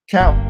Count.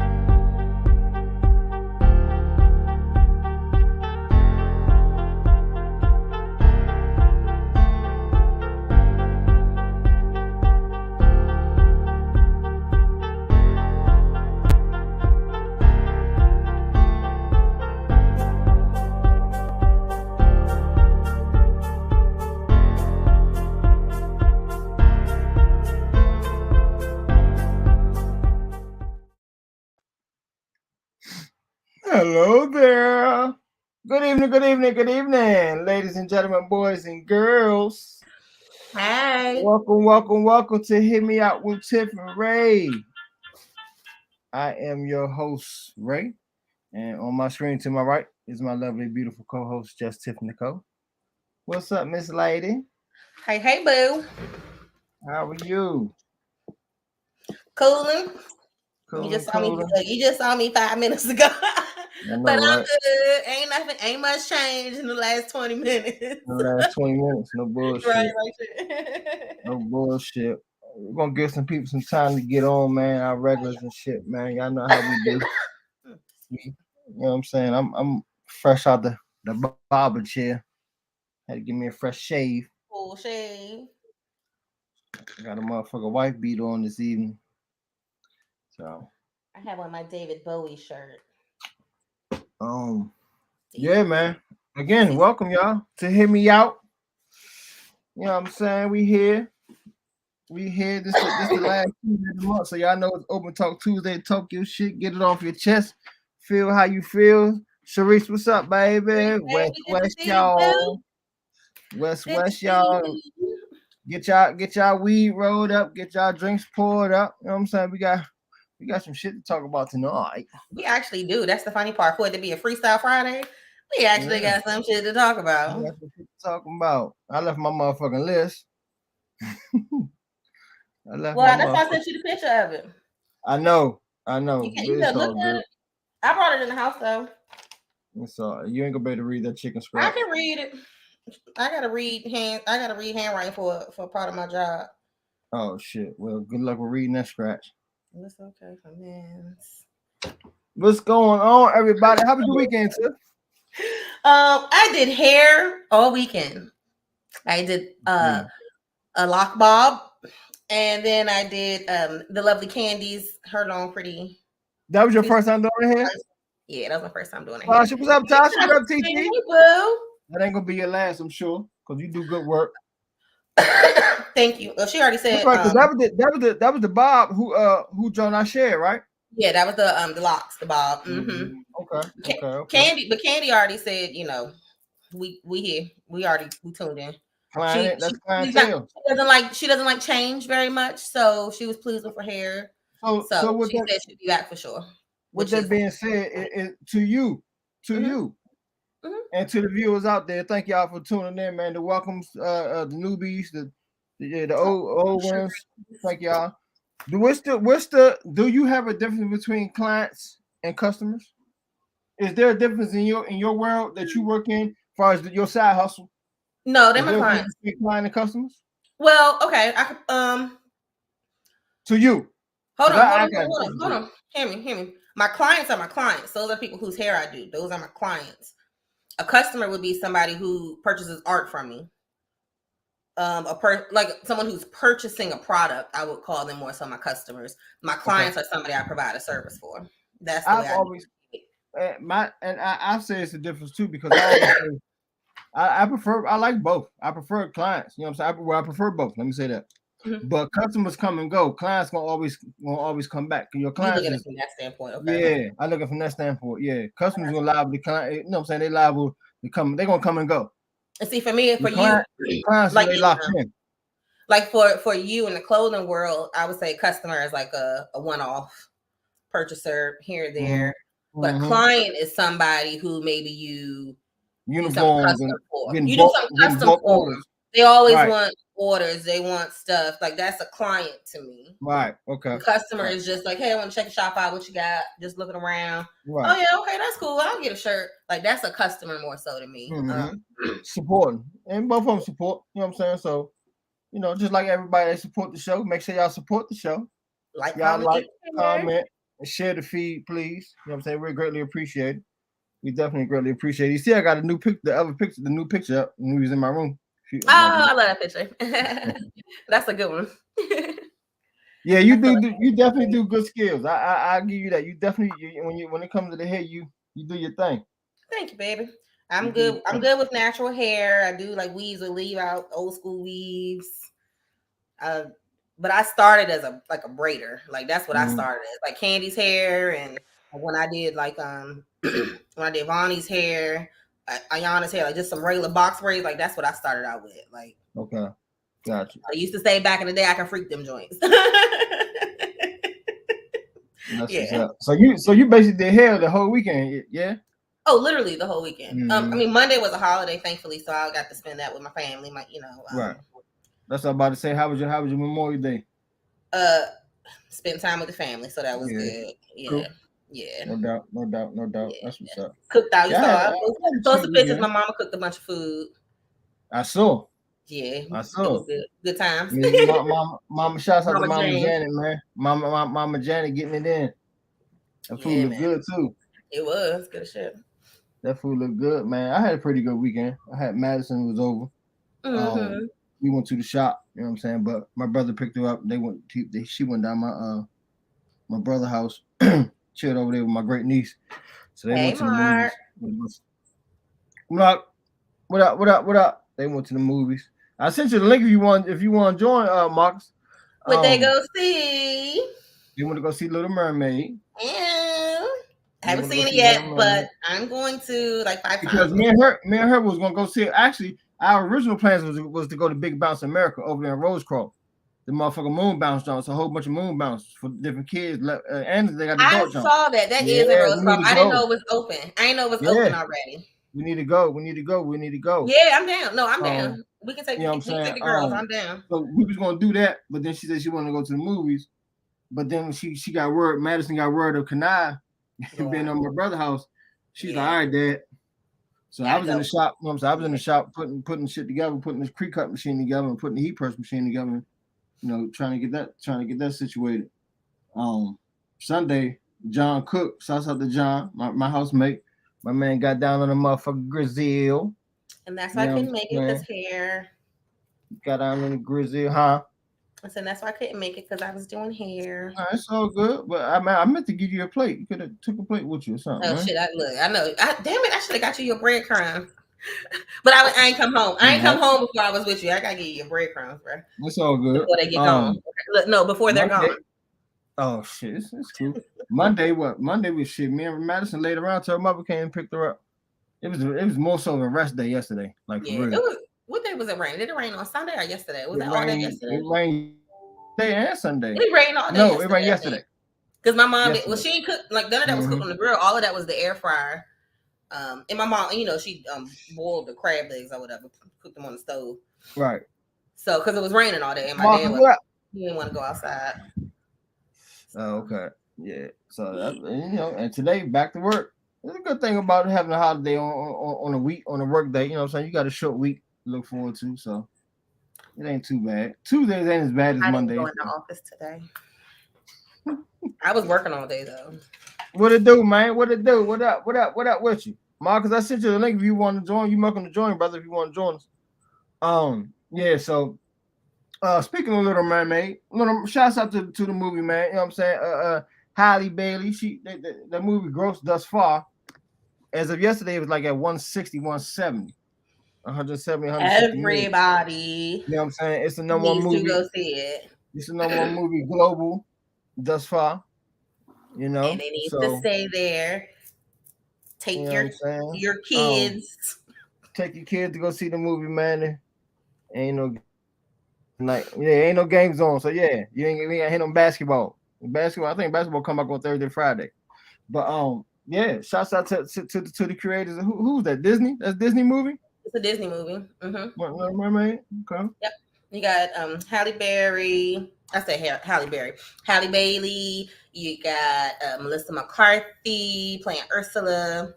Hello there. Good evening, good evening, good evening, ladies and gentlemen, boys and girls. Hey. Welcome to Hit Me Out with Tiff and Ray. I am your host, Ray, and on my screen to my right is my lovely, beautiful co-host, Just Tiff Nicole. What's up, Miss Lady? Hey, boo. How are you? Cooling. Cooling. You just saw me 5 minutes ago. But I'm right? good. Ain't much changed in the last 20 minutes. In the last 20 minutes, no bullshit. Right. No bullshit. We're gonna give some people some time to get on, man. Our regulars and shit, man. Y'all know how we do. You know what I'm saying? I'm fresh out the barber chair. Had to give me a fresh shave. Full shave. I got a motherfucker wife beat on this evening. So I have on my David Bowie shirt. Yeah, man. Again, welcome y'all to Hear Me Out. You know what I'm saying? We here. This the last Tuesday of the month, so y'all know it's Open Talk Tuesday. Talk your shit, get it off your chest. Feel how you feel. Sharice, what's up, baby? West, y'all. West, y'all. Get y'all weed rolled up. Get y'all drinks poured up. You know what I'm saying? We got some shit to talk about tonight. We actually do. That's the funny part. For it to be a Freestyle Friday, we actually got some shit to talk about. I got some shit to talk about. I left my motherfucking list. That's why I sent you the picture of it. I know. You can look at it. I brought it in the house though. So you ain't gonna be able to read that chicken scratch. I can read it. I gotta read handwriting for part of my job. Oh shit. Well, good luck with reading that scratch. It's okay for men. What's going on, everybody? How was your weekend, Tiff? I did hair all weekend. I did a lock bob, and then I did the lovely Candies, her long pretty. That was your first time doing hair? Yeah, that was my first time doing hair. What's up, Tasha? What up, TT? Hey, boo. That ain't gonna be your last, I'm sure, because you do good work. Thank you. Well, she already said that was the Bob who John I shared, right? Yeah, that was the locks, the Bob. Mm-hmm. Okay. Candy already said, we here. We tuned in. That's clientele. She doesn't like change very much, so she was pleased with her hair. So she said she'd be back for sure. With that being said, to you, and to the viewers out there, thank y'all for tuning in, man. The welcomes, the newbies, the old ones. Thank y'all. Do you have a difference between clients and customers? Is there a difference in your world that you work in, as far as your side hustle? No, they're my clients. Client and customers. Well, okay. To you. Hold on. Hear me. My clients are my clients. Those are people whose hair I do. Those are my clients. A customer would be somebody who purchases art from me. Like someone who's purchasing a product, I would call them more so my customers. My clients are somebody I provide a service for. That's the way I always I've said it's a difference too, because I like both. I prefer clients. You know what I'm saying? I prefer both. Let me say that. Mm-hmm. But customers come and go. Clients gonna always come back. Your clients. You look at it from that standpoint, okay? Yeah, I look at it from that standpoint. Yeah, customers are liable to client. You know what I'm saying? They liable to come. They're gonna come and go. And see, for me, clients, like they locked in. Like for you in the clothing world, I would say customer is like a one-off purchaser here or there. Mm-hmm. But client is somebody who maybe you uniforms do some custom for. They always want orders. They want stuff. Like, that's a client to me. Right. Okay. The customer is just like, hey, I want to check the shop out. What you got? Just looking around. Right. Oh yeah, okay, that's cool. I'll get a shirt. Like, that's a customer more so to me. Mm-hmm. Supporting, and both of them support. You know what I'm saying? So, just like everybody, they support the show. Make sure y'all support the show. Like, comment, and share the feed, please. You know what I'm saying? We're greatly appreciated. We definitely greatly appreciate it. You see, I got a new pic, the new picture up when we was in my room. Oh, I love that picture. That's a good one. Yeah, you you definitely do good skills. I give you that. You definitely when it comes to the hair, you do your thing. Thank you, baby. I'm good. I'm good with natural hair. I do like weaves or leave out old school weaves. But I started as a braider. Like that's what I started as. Like Candy's hair, and when I did like when I did Vonnie's hair, Ayana's hair, like just some regular box braids. Like that's what I started out with. Like okay, gotcha. I used to say back in the day, I can freak them joints. Yeah. So you basically did hair the whole weekend, yeah? Oh, literally the whole weekend. I mean, Monday was a holiday, thankfully, so I got to spend that with my family. Right. That's what I'm about to say. How was your Memorial Day? Spend time with the family, so that was good. Yeah. Cool. Yeah. No doubt. Yeah. That's what's up. Cooked out. You saw the pictures. My mama cooked a bunch of food. I saw. Yeah, I saw. It was good times. Mama, shouts out to Mama Janet, man. Mama Janet getting it in. That food looked good too. It was good shit. That food looked good, man. I had a pretty good weekend. I had Madison was over. We went to the shop, you know what I'm saying? But my brother picked her up. She went down my brother's house, chilled over there with my great niece. So they went to the movies. What up? They went to the movies. I sent you the link if you want to join, Marcus. What they go see? You want to go see Little Mermaid? Yeah. I haven't seen it yet, but I'm going to like 5 times. Because me and her was gonna go see it. Actually, our original plans was to go to Big Bounce America over there in Rosecroft. The motherfucking moon bounce joints, a whole bunch of moon bounces for different kids. And they got the I saw that. That is in Rosecroft. I didn't know it was open. I didn't know it was open already. We need to go. Yeah, I'm down. No, I'm down. We can take, take the girls. I'm down. So we was gonna do that, but then she said she wanted to go to the movies. But then she got word. Madison got word of Kanai being on my brother's house. She's like, all right, Dad. So I was in the shop. You know what I'm saying? I was in the shop putting shit together, putting this pre-cut machine together, and putting the heat press machine together. You know, trying to get that situated. Sunday, John Cook. Shouts out to John, my housemate. My man got down on the motherfucking grizzle. And that's why I couldn't make it because hair. Got down on the grizzle, huh? I said that's why I couldn't make it because I was doing hair. It's all good, but I meant to give you a plate. You could have took a plate with you or something. Oh shit! I know. Damn it! I should have got you your breadcrumbs. But I ain't come home. I ain't come home before I was with you. I gotta give you your breadcrumbs, bro. It's all good. Before they get gone. No, before they're gone. Oh shit! It's cool. Monday was shit. Me and Madison laid around till her mother came and picked her up. It was more so of a rest day yesterday. Like for real. It was. What day was it rain? Did it rain on Sunday or yesterday? Was it all day yesterday? It rained day and Sunday. It rained all day. No, it rained yesterday. Because my mom did. Well, she ain't cook like none of that was cooked on the grill. All of that was the air fryer. And my mom, she boiled the crab legs or whatever, cooked them on the stove. Right. So because it was raining all day, and my dad he didn't want to go outside. Oh, okay. Yeah. So that, and today back to work. It's a good thing about having a holiday on a work day. You know what I'm saying? You got a short week to look forward to, so it ain't too bad. Tuesdays ain't as bad as Mondays. I didn't go in the office today. I was working all day though. What it do, man? What it do? What up with you? Marcus, I sent you the link if you want to join. You're welcome to join, brother, if you want to join us. Yeah, so speaking of Little Mermaid, shouts out to the movie, man. You know what I'm saying? Halle Bailey, the movie grossed thus far. As of yesterday, it was like at 160, 170. 170, 160. Everybody. You know what I'm saying? It's the number one movie. To go see it. It's the number one movie global thus far. You know. And they need to stay there. Take your kids. Take your kids to go see the movie, man. Ain't no games on. So yeah, we ain't hit no basketball. I think basketball come back on Thursday, Friday. But yeah, shouts out to the creators. Who's that? Disney? That's Disney movie? It's a Disney movie. Little Mermaid? Okay. Yep. You got Halle Berry. I say Halle Berry. Halle Bailey. You got Melissa McCarthy playing Ursula.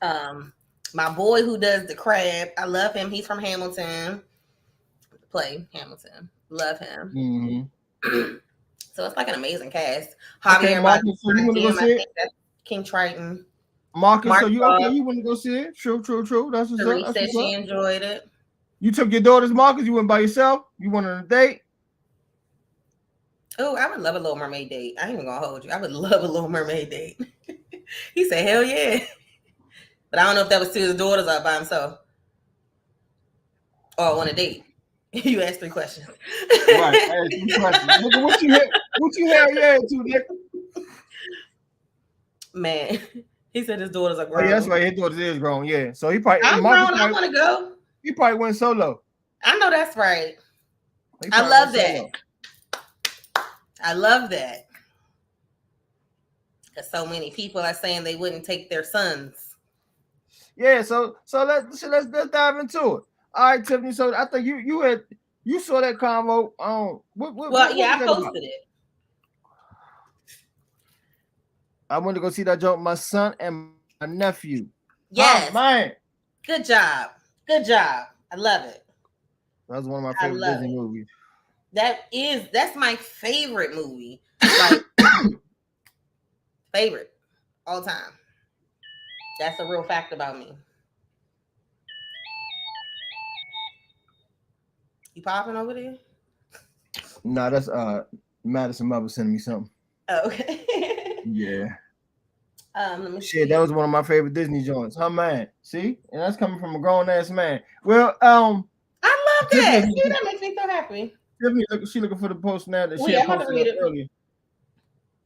My boy who does the crab. I love him. He's from Hamilton. Play Hamilton. Love him. So it's like an amazing cast. Okay, Javier Marcus, so you want to go Bardem, I see it? think that's King Triton. Marcus, so Mark you okay? You want to go see it? True. That's what's up. Therese That's said what's she up. enjoyed it. You took your daughter's Marcus. You went by yourself. You went on a date. Oh, I would love a Little Mermaid date. I ain't even gonna hold you. I would love a Little Mermaid date. He said, "Hell yeah," but I don't know if that was to his daughters or by himself or on a date. You asked 3 questions. Right. I asked you questions. Nigga, what you had? What you hell yeah to, nigga? Man, he said his daughters are Oh grown. yeah, that's right. His daughter is grown. Yeah. So he probably I'm Marcus grown. I want to go. he probably went solo. I know that's right. He I probably love went that. solo. I love that. Because so many people are saying they wouldn't take their sons. Yeah. So let's dive into it. All right, Tiffany. So I think you saw that convo. What Well, was yeah, I that posted about? it. I went to go see that joke with my son and my nephew. Yes. Oh man. Good job. Good job. I love it. That was one of my favorite Disney movies. That's my favorite movie. Like favorite all time. That's a real fact about me. You popping over there? No, that's Madison mother sending me something. Oh, okay. Yeah. Let me Shit, see. that was one of my favorite Disney joints. Huh, man? See, and that's coming from a grown ass man. Well, I love that. Tiffany, See, that makes me so happy. Tiffany, she looking for the post now that she Wait, had I'm about to posted read up it. earlier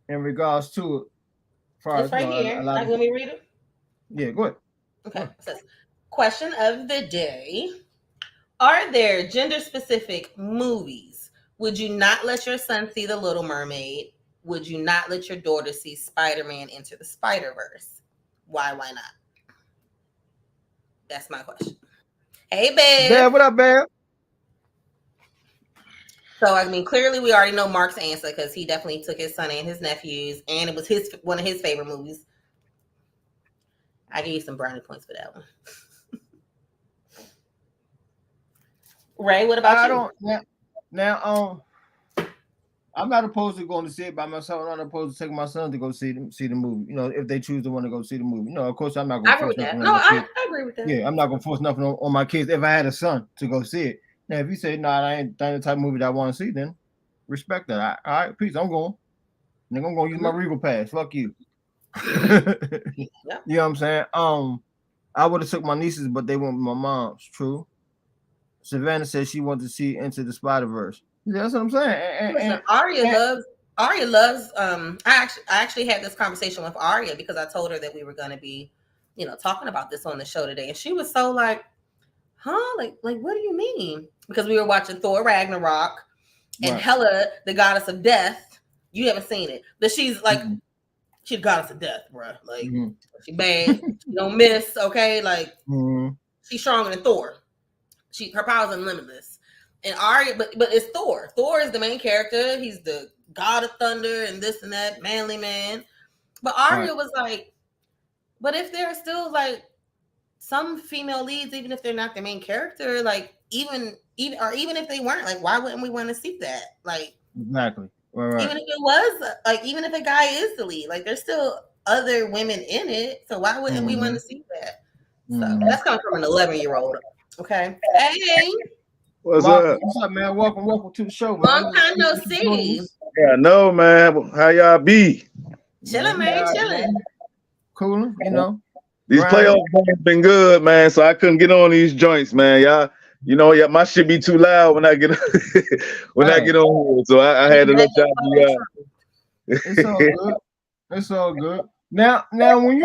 in regards to it. It's right here. Like, let me read it. Yeah, go ahead. Okay. It says, question of the day: are there gender-specific movies? Would you not let your son see The Little Mermaid? Would you not let your daughter see Spider-Man Into the Spider-Verse? Why not? That's my question. Hey, babe. Bev, what up, Bev? So, I mean, clearly we already know Mark's answer because he definitely took his son and his nephews, and it was one of his favorite movies. I gave you some brownie points for that one. Ray, what about you? Now, I'm not opposed to going to see it by myself. I'm not opposed to taking my son to go see the movie. You know, if they choose to want to go see the movie. You know, of course, I'm not going to force nothing on my kids. I agree with that. Yeah, I'm not going to force nothing on my kids. If I had a son to go see it. Now, if you say, nah, I ain't the type of movie that I want to see, then respect that. All right, peace. I'm going. Nigga, I'm going to use my Regal pass. Fuck you. Yep. You know what I'm saying? I would have took my nieces, but they went with my mom's. True. Savannah said she wanted to see Into the Spider-Verse. That's what I'm saying. Listen, Aria loves. I actually had this conversation with Aria because I told her that we were going to be, talking about this on the show today, and she was so like, "Huh? Like what do you mean?" Because we were watching Thor Ragnarok, and right. Hela, the goddess of death. You haven't seen it, but she's like, she's the goddess of death, bro. Like she bad, she don't miss. Okay, like she's stronger than Thor. Her powers are limitless. And Arya, but it's Thor. Thor is the main character. He's the god of thunder and this and that, manly man. But Arya was like, but if there are still like some female leads, even if they're not the main character, like even if they weren't, like, why wouldn't we want to see that? Like exactly. Right. Even if it was like, even if a guy is the lead, like there's still other women in it. So why wouldn't we want to see that? So that's coming from an 11-year-old. Okay. Hey. What's up? What's up, man? Welcome to the show, man. Long time no see. Yeah, no, man. How y'all be? Chilling, man. Chilling. Cooling, you know. These playoff games been good, man. So I couldn't get on these joints, man. Y'all, my shit be too loud when I get I get on here. So I had to let y'all be out. It's all good. It's all good. Now, when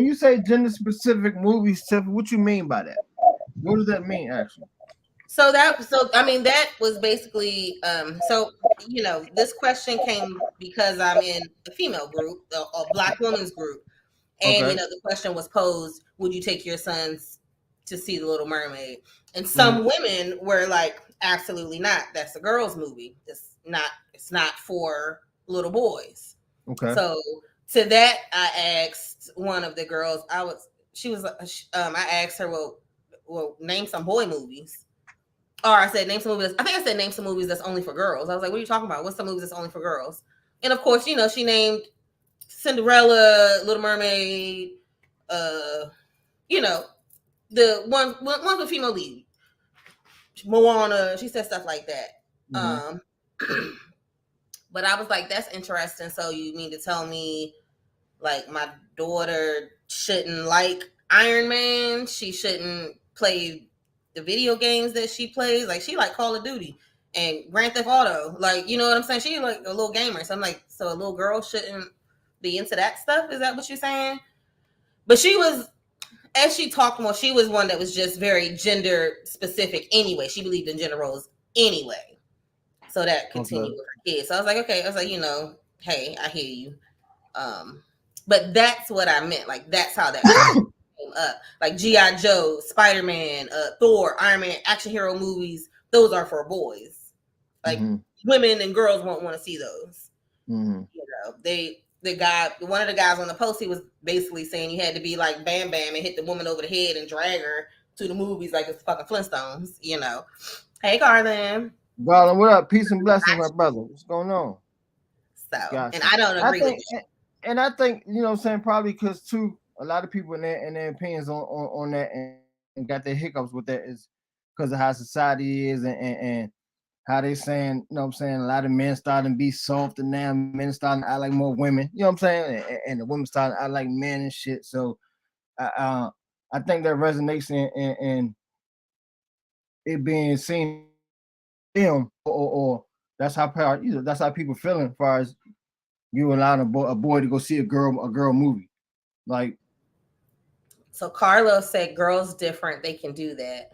you say gender specific movies, Tiff, what you mean by that? What does that mean, actually? That was basically this question came because I'm in the female group, a Black women's group, and the question was posed: would you take your sons to see The Little Mermaid? And some women were like, absolutely not. That's a girls' movie. It's not for little boys. Okay. So to that, I asked one of the girls. I asked her, well, name some boy movies. Or I said name some movies. I think I said name some movies that's only for girls. I was like, what are you talking about? What's some movies that's only for girls? And of course, you know, she named Cinderella, Little Mermaid, you know, the ones with female lead. Moana, she said stuff like that. But I was like, that's interesting. So you mean to tell me like my daughter shouldn't like Iron Man? She shouldn't play the video games that she plays? Like she like Call of Duty and Grand Theft Auto. Like, you know what I'm saying? She like a little gamer. So I'm like, so a little girl shouldn't be into that stuff? Is that what you're saying? But she was, as she talked more, she was one that was just very gender specific anyway. She believed in gender roles anyway. So that continued with her kids. So I was like, okay. I was like, you know, hey, I hear you. But that's what I meant. Like, that's how that came up. Like G.I. Joe, Spider-Man, Thor, Iron Man, action hero movies, those are for boys. Like women and girls won't want to see those. You know, one of the guys on the post, he was basically saying you had to be like Bam Bam and hit the woman over the head and drag her to the movies like it's fucking Flintstones, you know. Hey, Garland. Garland, what up? Peace and blessings, my brother. What's going on? So, gotcha. And I don't agree with you. And I think, you know what I'm saying, probably because, too, a lot of people in their opinions on that and got their hiccups with that is because of how society is and how they saying, you know what I'm saying, a lot of men starting to be softer now, men starting to act like more women, you know what I'm saying, and the women starting to act like men and shit. So I think that resonates in it being seen film or that's how people feeling as far as you allowing a boy to go see a girl movie. Like, so Carlos said girls different, they can do that.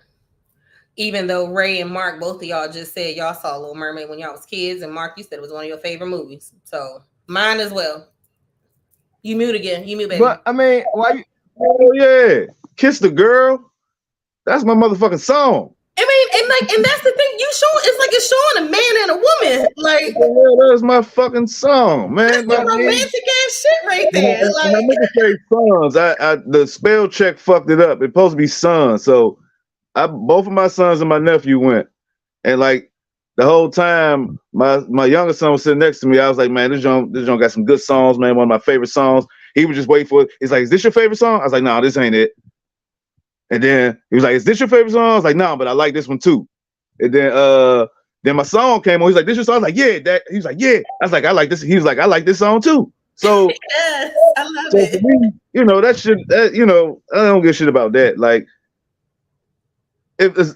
Even though Ray and Mark, both of y'all just said y'all saw Little Mermaid when y'all was kids, and Mark, you said it was one of your favorite movies. So mine as well. You mute again. You mute, baby. But I mean, why you? Oh yeah, Kiss the Girl. That's my motherfucking song. I mean, and that's the thing. It's showing a man and a woman. Like, yeah, that's my fucking song, man. That's romantic ass shit right there. Like, I meant to say sons. The spell check fucked it up. It's supposed to be sons. So both of my sons and my nephew went, and like the whole time, my younger son was sitting next to me. I was like, man, this joint got some good songs, man. One of my favorite songs. He was just waiting for it. He's like, is this your favorite song? I was like, no, this ain't it. And then he was like, is this your favorite song? I was like, no, but I like this one too. And then my song came on. He's like, this your song? I was like, yeah. He was like, yeah. I was like, I like this. He was like, I like this song too. So, yes, I love it. For me, you know, that shit, you know, I don't give a shit about that. Like, it's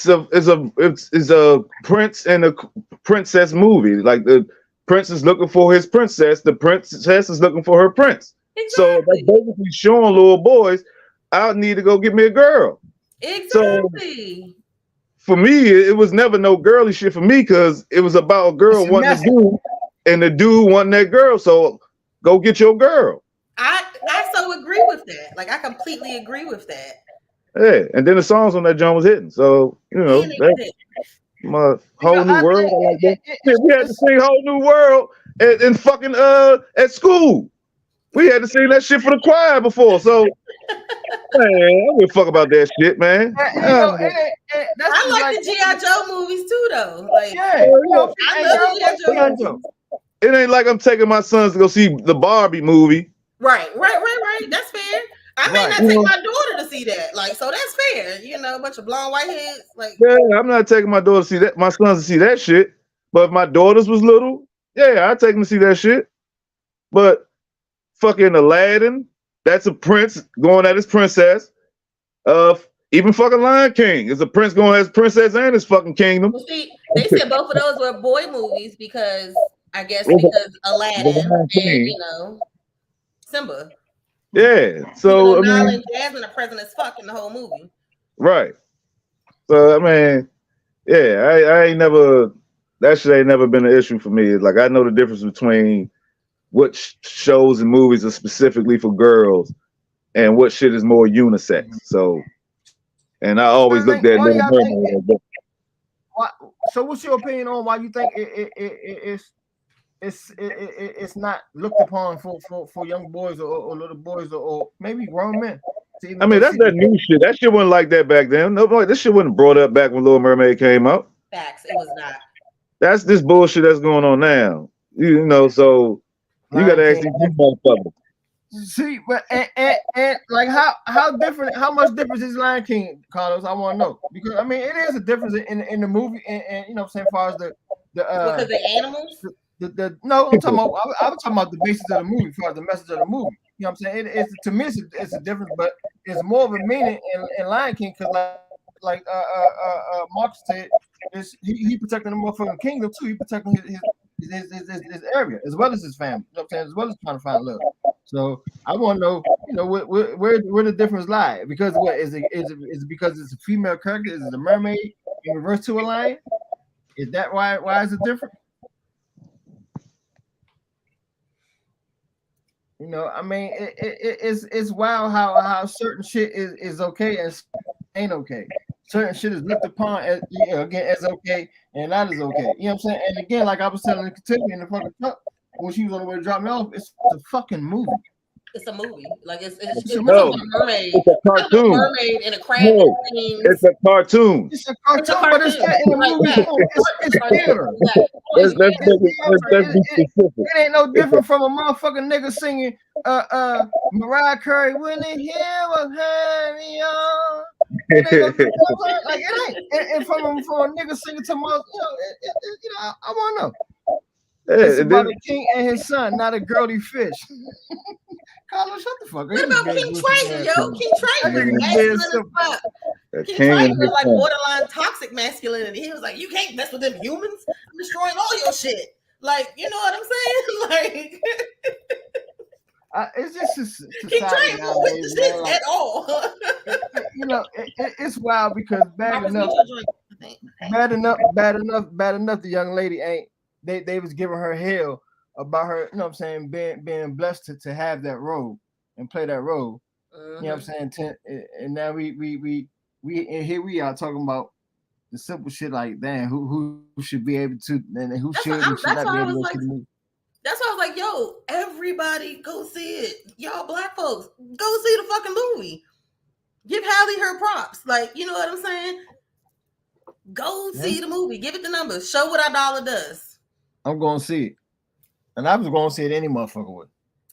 a prince and a princess movie. Like the prince is looking for his princess, the princess is looking for her prince. Exactly. So that's basically showing little boys, I need to go get me a girl. Exactly. So, for me, it was never no girly shit for me because it was about a girl wanting a dude and the dude wanting that girl. So go get your girl. I so agree with that. Like I completely agree with that. Yeah, and then the songs on that joint was hitting. So, you know, that's my whole new world. I like that. We had to sing Whole New World and fucking at school. We had to sing that shit for the choir before. So man, I don't give a fuck about that shit, man. I like the G.I. Joe movies too, though. Like, I love the G.I. Joe movies. It ain't like I'm taking my sons to go see the Barbie movie. Right. That's fair. I may not take my daughter to see that. Like, so that's fair. You know, a bunch of blonde white heads. Like, yeah, I'm not taking my daughter to see that. My sons to see that shit. But if my daughters was little, yeah, I'd take them to see that shit. But fucking Aladdin, that's a prince going at his princess. Even fucking Lion King is a prince going at his princess and his fucking kingdom. Well, see, they said both of those were boy movies because Aladdin and, you know, Simba. Yeah. So Nile and Jasmine are present as fuck in the whole movie. Right. So I mean, yeah, I ain't never, that shit ain't never been an issue for me. Like I know the difference between what shows and movies are specifically for girls and what shit is more unisex. So, and I always looked at that. So what's your opinion on why you think it's not looked upon for young boys or little boys or maybe grown men? I mean, that's that new shit. That shit wasn't like that back then. No, this shit wasn't brought up back when Little Mermaid came out. Facts. It was not. That's this bullshit that's going on now. You know, so you got to ask these motherfuckers. See, but and like how different, how much difference is Lion King, Carlos? I want to know, because I mean it is a difference in the movie, and you know what I'm saying, as far as the because the animals. No, I'm talking about. I was talking about the basis of the movie, as far as the message of the movie. You know what I'm saying? It's to me, it's a difference, but it's more of a meaning in Lion King, because like Mark said, he protecting the motherfucking kingdom too. He protecting his area as well as his family. You know what I'm saying? As well as trying to find love. So I want to know, you know, where the difference lie? Because what is it because it's a female character? Is it a mermaid in reverse to a lion? Is that why is it different? You know, I mean, it's wild how certain shit is okay and ain't okay. Certain shit is looked upon as, you know, again, as okay, and that is okay. You know what I'm saying? And again, like I was telling Kentucky in the fucking truck when she was on the way to drop me off, it's a fucking movie. It's a movie. Like it's a mermaid. It's a cartoon. A mermaid in a crab. No, it's a cartoon. It's a cartoon, but it's set in a movie. It's theater. Let's be specific. It ain't no different from a motherfucking nigga singing Mariah Carey when the hill was heavy on. It ain't no, like it ain't. And from a nigga singing to my, you know, I want to know. It's about a king and his son, not a girly fish. Carlos, shut the fuck up. What about King Triton, yo? King Triton was masculine as fuck. King Triton was like borderline toxic masculinity. He was like, you can't mess with them humans. I'm destroying all your shit. Like, you know what I'm saying? Like, it's just King Triton won't witness this at all. You know, it's wild because bad enough. The young lady ain't. They was giving her hell about her, you know what I'm saying, being blessed to have that role and play that role. You know what I'm saying? And now we and here we are talking about the simple shit like, damn, who should be able to, and who should and should not be able to see the movie. That's why I was like, yo, everybody go see it. Y'all black folks, go see the fucking movie. Give Halle her props. Like, you know what I'm saying? Go see the movie. Give it the numbers. Show what our dollar does. I'm going to see it. And I was going to see it any motherfucker would.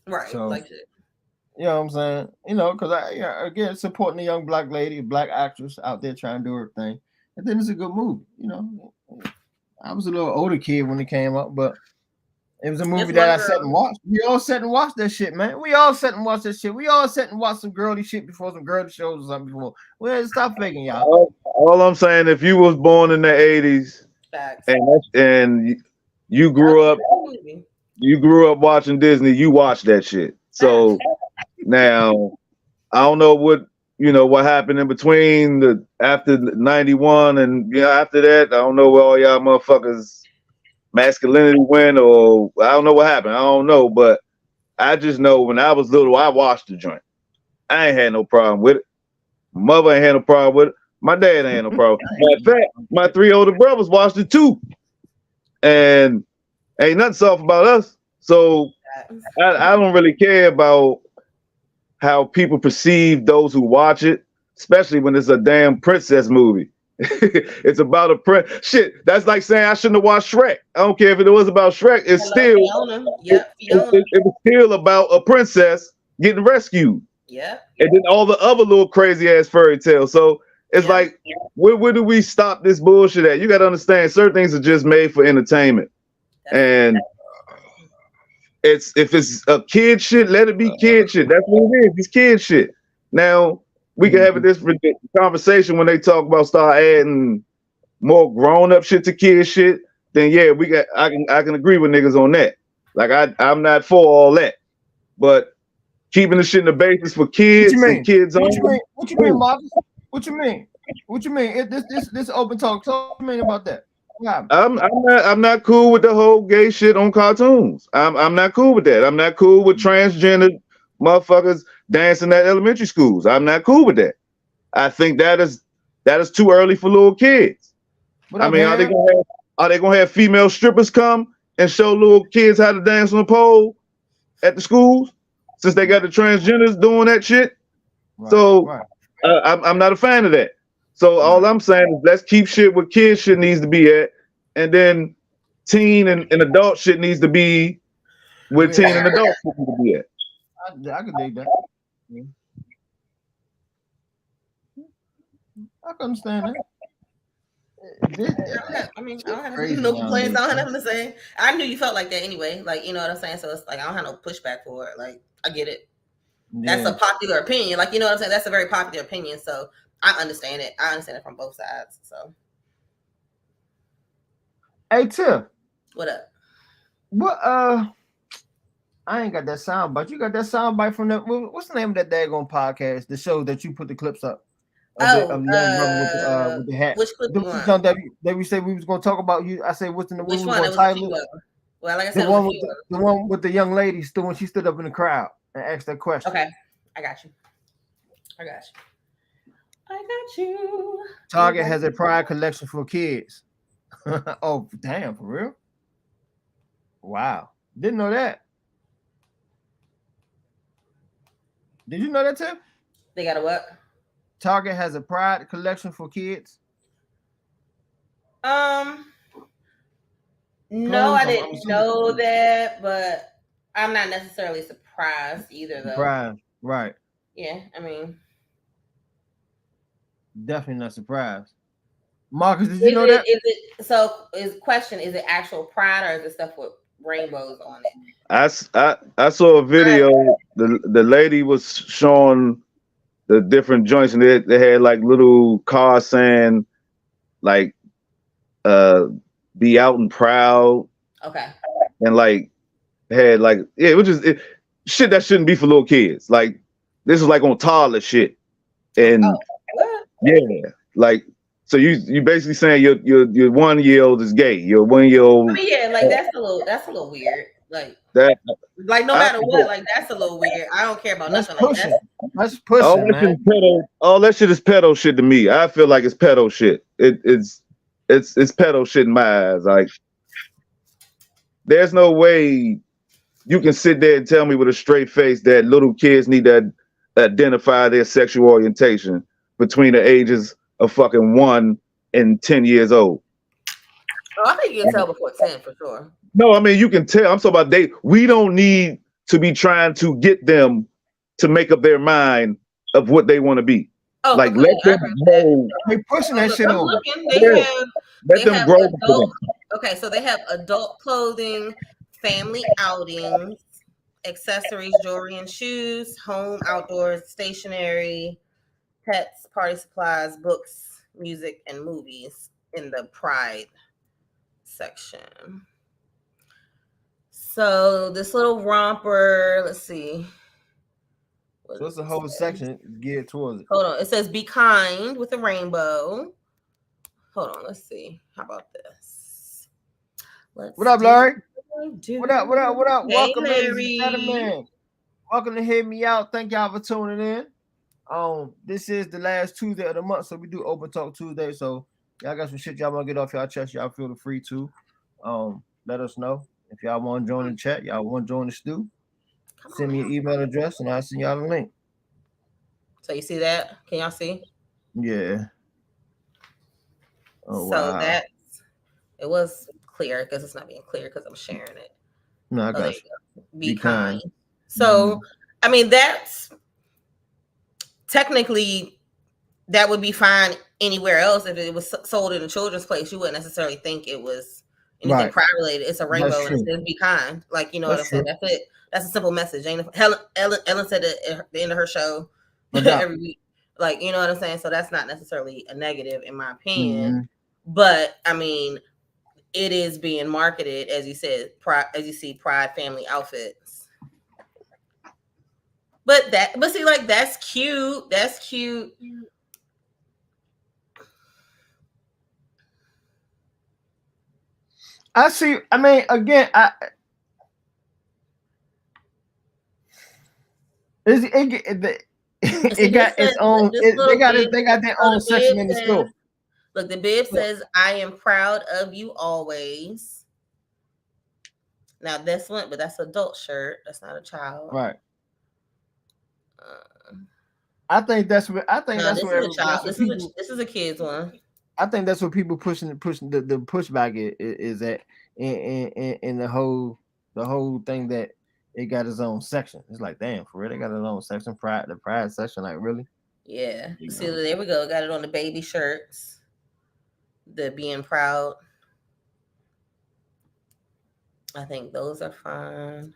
Right. So, like it. You know what I'm saying? You know, because again, supporting a young black lady, a black actress out there trying to do her thing. And then it's a good movie. You know, I was a little older kid when it came out, but it was a movie that I sat and watched. We all sat and watched that shit, man. We all sat and watched that shit. We all sat and watched some girly shit before, some girly shows or something before. Well, stop faking, y'all. All I'm saying, if you was born in the 80s and you grew up watching Disney, you watched that shit. So now I don't know what happened in between after 91 and after that. I don't know where all y'all motherfuckers masculinity went, or I don't know what happened. I don't know, but I just know when I was little, I watched the joint. I ain't had no problem with it. Mother ain't had no problem with it. My dad ain't had no problem. Matter of fact, my 3 older brothers watched it too. And ain't nothing soft about us. So I don't really care about how people perceive those who watch it, especially when it's a damn princess movie. It's about a prince. Shit, that's like saying I shouldn't have watched Shrek. I don't care if it was about Shrek. It's still it was still about a princess getting rescued. Yeah. And then all the other little crazy ass fairy tales. So it's like, where do we stop this bullshit at? You got to understand, certain things are just made for entertainment. And if it's a kid shit, let it be kid shit. That's what it is. It's kid shit. Now we can have this conversation when they talk about start adding more grown up shit to kid shit. Then I can agree with niggas on that. Like I'm not for all that, but keeping the shit in the basis for kids and kids on. What you mean, Marcus? What you mean? What you mean? This open talk. What you mean about that? I'm not cool with the whole gay shit on cartoons. I'm not cool with that. I'm not cool with transgender motherfuckers dancing at elementary schools. I'm not cool with that. I think that is too early for little kids. I mean, are they gonna have female strippers come and show little kids how to dance on the pole at the schools? Since they got the transgenders doing that shit? So right. I'm not a fan of that. So all I'm saying is let's keep shit where kids shit needs to be at, and then teen and adult shit needs to be where Yeah, teen and adult shit need to be at. I can dig that. Yeah. I can understand that. I mean, I don't have Crazy no complaints. nowadays. I don't have nothing to say. I knew you felt like that anyway. Like, you know what I'm saying? So it's like I don't have no pushback for it. Like, I get it. That's a popular opinion. Like, you know what I'm saying? That's a very popular opinion. So I understand it. I understand it from both sides. So, Hey Tiff, what up? what I ain't got that sound bite. You got that sound bite from that. What's the name of that daggone podcast? The show that you put the clips up of the young brother with the hat. Which clip The you want? one that we said we was gonna talk about. You, I said what's in the Which we one? was It gonna was a few title of it. them. Well, like I said, The one with the young lady stood when she stood up in the crowd and asked that question. Okay, I got you. I got you. Target has a pride collection for kids. Oh damn, for real? Wow, didn't know that. Did you know that, Tim? They got a what? Target has a pride collection for kids. No, I didn't know that, but I'm not necessarily surprised either, though. Surprised, right? Yeah, I mean, definitely not surprised. Marcus, did you know that? Is question, is it actual pride or is it stuff with rainbows on it? I saw a video. The lady was showing the different joints, and they had like little cars saying like be out and proud. Okay. And like had like which is shit that shouldn't be for little kids. Like this is like on toddler shit. And like so you basically saying your 1 year old is gay. Your 1 year old. I mean, yeah, like that's a little weird. Like that. Like no matter what, like that's a little weird. I don't care about nothing like that. That's pushing, man. All that shit is pedo shit to me. I feel like it's pedo shit. It's pedo shit in my eyes. Like there's no way you can sit there and tell me with a straight face that little kids need to identify their sexual orientation between the ages of fucking 1 and 10 years old. Oh, I think you can tell before 10 for sure. No, I mean you can tell. I'm talking about we don't need to be trying to get them to make up their mind of what they want to be. Oh, like let them grow. They pushing that shit over. Let them grow. Okay, so they have adult clothing, family outings, accessories, jewelry and shoes, home, outdoors, stationery, pets, party supplies, books, music, and movies in the Pride section. So this little romper, let's see. So it's a whole section geared towards it. Hold on. It says be kind with a rainbow. Hold on. Let's see. How about this? What up, Larry? What up? Hey, welcome, Larry. ladies and gentlemen. Welcome to Hear Me Out. Thank y'all for tuning in. This is the last Tuesday of the month, so we do Open Talk Tuesday. So y'all got some shit y'all want to get off y'all chest. Y'all feel free to let us know. If y'all want to join the chat, y'all want to join the stew, send me an email address and I'll send y'all the link. So you see that? Can y'all see? Yeah. Oh, so wow. It was clear because it's not being clear because I'm sharing it. No, I got you. Be kind. So, I mean, that's technically that would be fine anywhere else. If it was sold in a children's place, you wouldn't necessarily think it was anything pride related. It's a rainbow and it says be kind. Like, you know what I'm saying? That's it. That's a simple message. Ellen said it at the end of her show every week. Like, you know what I'm saying? So that's not necessarily a negative in my opinion. But I mean, it is being marketed, as you said, as you see, Pride family outfits. But see, like that's cute. That's cute. I see. I mean, again, it got its own. They got their own section in the store. Look, the bib says, "I am proud of you always." Now this one, but that's an adult shirt. That's not a child, right? I think that's what This is a kid's one. I think that's what people pushing the pushback is at in the whole thing that it got its own section. It's like, damn, for real, they got its own section, the pride section, like really? Yeah. See, there we go. Got it on the baby shirts. The being proud. I think those are fine.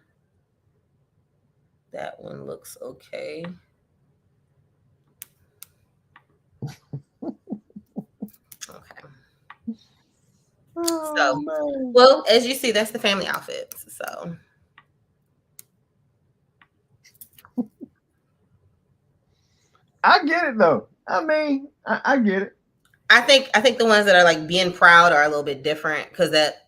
That one looks okay. Okay. So, well, as you see, that's the family outfits. So, I get it though. I mean, I get it. I think the ones that are like being proud are a little bit different because that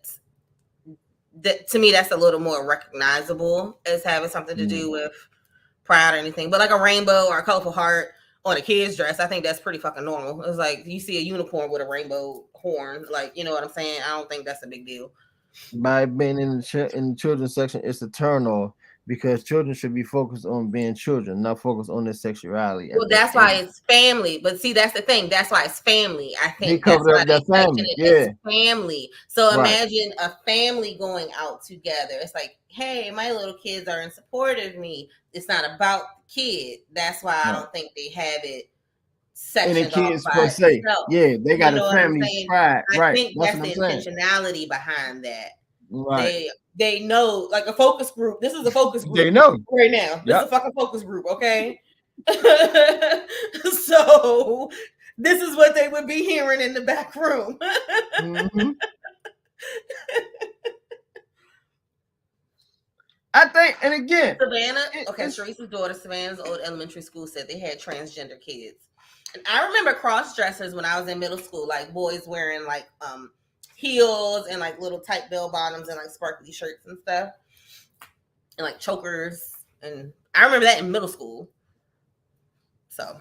to me that's a little more recognizable as having something to do with pride or anything. But like a rainbow or a colorful heart on a kid's dress, I think that's pretty fucking normal. It's like you see a unicorn with a rainbow horn, like, you know what I'm saying? I don't think that's a big deal. By being in the children's section, it's a turn off because children should be focused on being children, not focused on their sexuality. Well, that's why it's family. But see, that's the thing. That's why it's family. I think that's why they mention it as family. So imagine a family going out together. It's like, hey, my little kids are in support of me. It's not about the kid. That's why I don't think they have it sectioned off kids by per se. Yeah, they got a family pride. I think that's the intentionality behind that. Right. They know, like a focus group. This is a focus group. They know right now. This is a fucking focus group, okay? So this is what they would be hearing in the back room. I think, and again, Savannah. Okay, Teresa's daughter, Savannah's old elementary school said they had transgender kids, and I remember cross dressers when I was in middle school, like boys wearing like heels and like little tight bell bottoms and like sparkly shirts and stuff and like chokers, and I remember that in middle school. So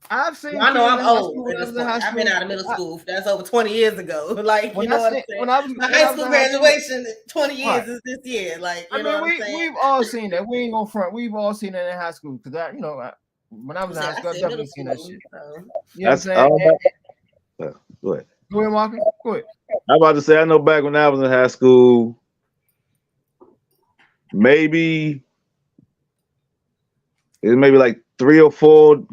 I've seen. I know I'm old. I've been out of middle school. That's over 20 years ago. Like, you know what I'm saying? My high school graduation, 20 years is this year. Like, you know what I'm saying? We've all seen that. We ain't gonna front. We've all seen that in high school because when I was in high school, I definitely seen that shit. You know what I'm saying? Go ahead. Go ahead, Marcus. Go ahead. I'm about to say, I know back when I was in high school, maybe like 3 or 4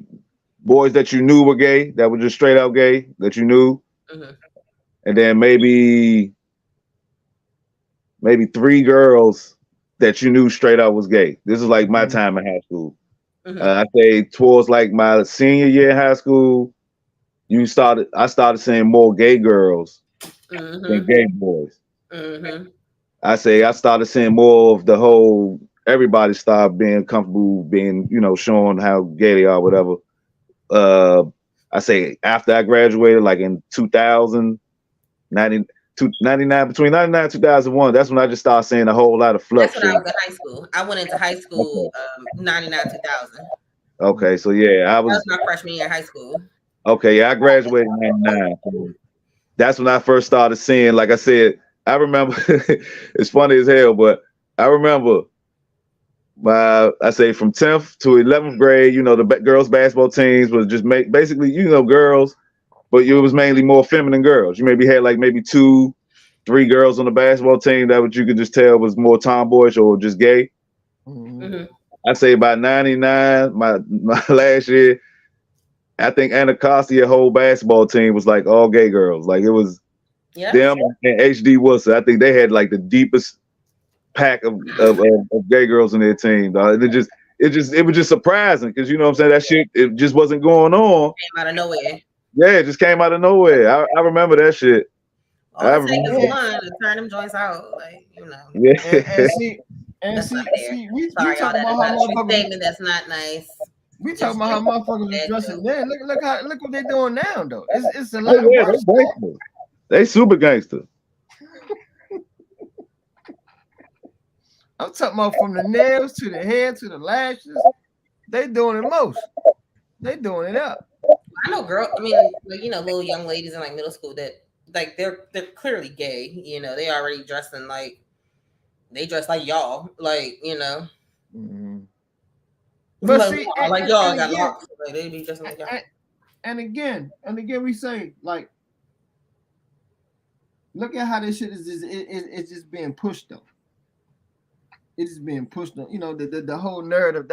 boys that you knew were gay, that were just straight out gay, that you knew. And then maybe 3 girls that you knew straight out was gay. This is like my time in high school. I say towards like my senior year in high school, I started seeing more gay girls than gay boys. I say I started seeing more of the whole, everybody started being comfortable being, showing how gay they are, whatever. I say after I graduated, like in 2000, 99, between 99 and 2001, that's when I just started seeing a whole lot of fluctuation. That's when I was in high school. I went into high school 99, 2000. Okay, so yeah, that was my freshman year in high school. Okay, yeah, I graduated in 99. So that's when I first started seeing, like I said, I remember, it's funny as hell, but I remember I say from 10th to 11th grade, the girls' basketball teams was just basically, girls, but it was mainly more feminine girls. You maybe had like maybe 2, 3 girls on the basketball team that what you could just tell was more tomboyish or just gay. I say by 99, my last year, I think Anacostia whole basketball team was like all gay girls. Like it was them and HD Wilson. I think they had like the deepest pack of gay girls in their team. It was just surprising because you know what I'm saying, that shit, it just wasn't going on. Came out of nowhere. Yeah, it just came out of nowhere. I remember that shit. All it takes is one to turn them joints out, like, Yeah. And see, we talking about how motherfuckers. Statement that's not nice. We talking about how motherfuckers are dressing. Man, look what they doing now though. It's a lot worse. They super gangster. I'm talking about from the nails to the hair to the lashes. They doing it most. They doing it up. I know little young ladies in like middle school that like they're clearly gay. They already dressing like they dress like y'all, like. But like, see, like y'all got locks. Like, they be just like y'all. And again, we say, like, look at how this shit is just, it's just being pushed though. It's just being pushed on, you know, the whole narrative,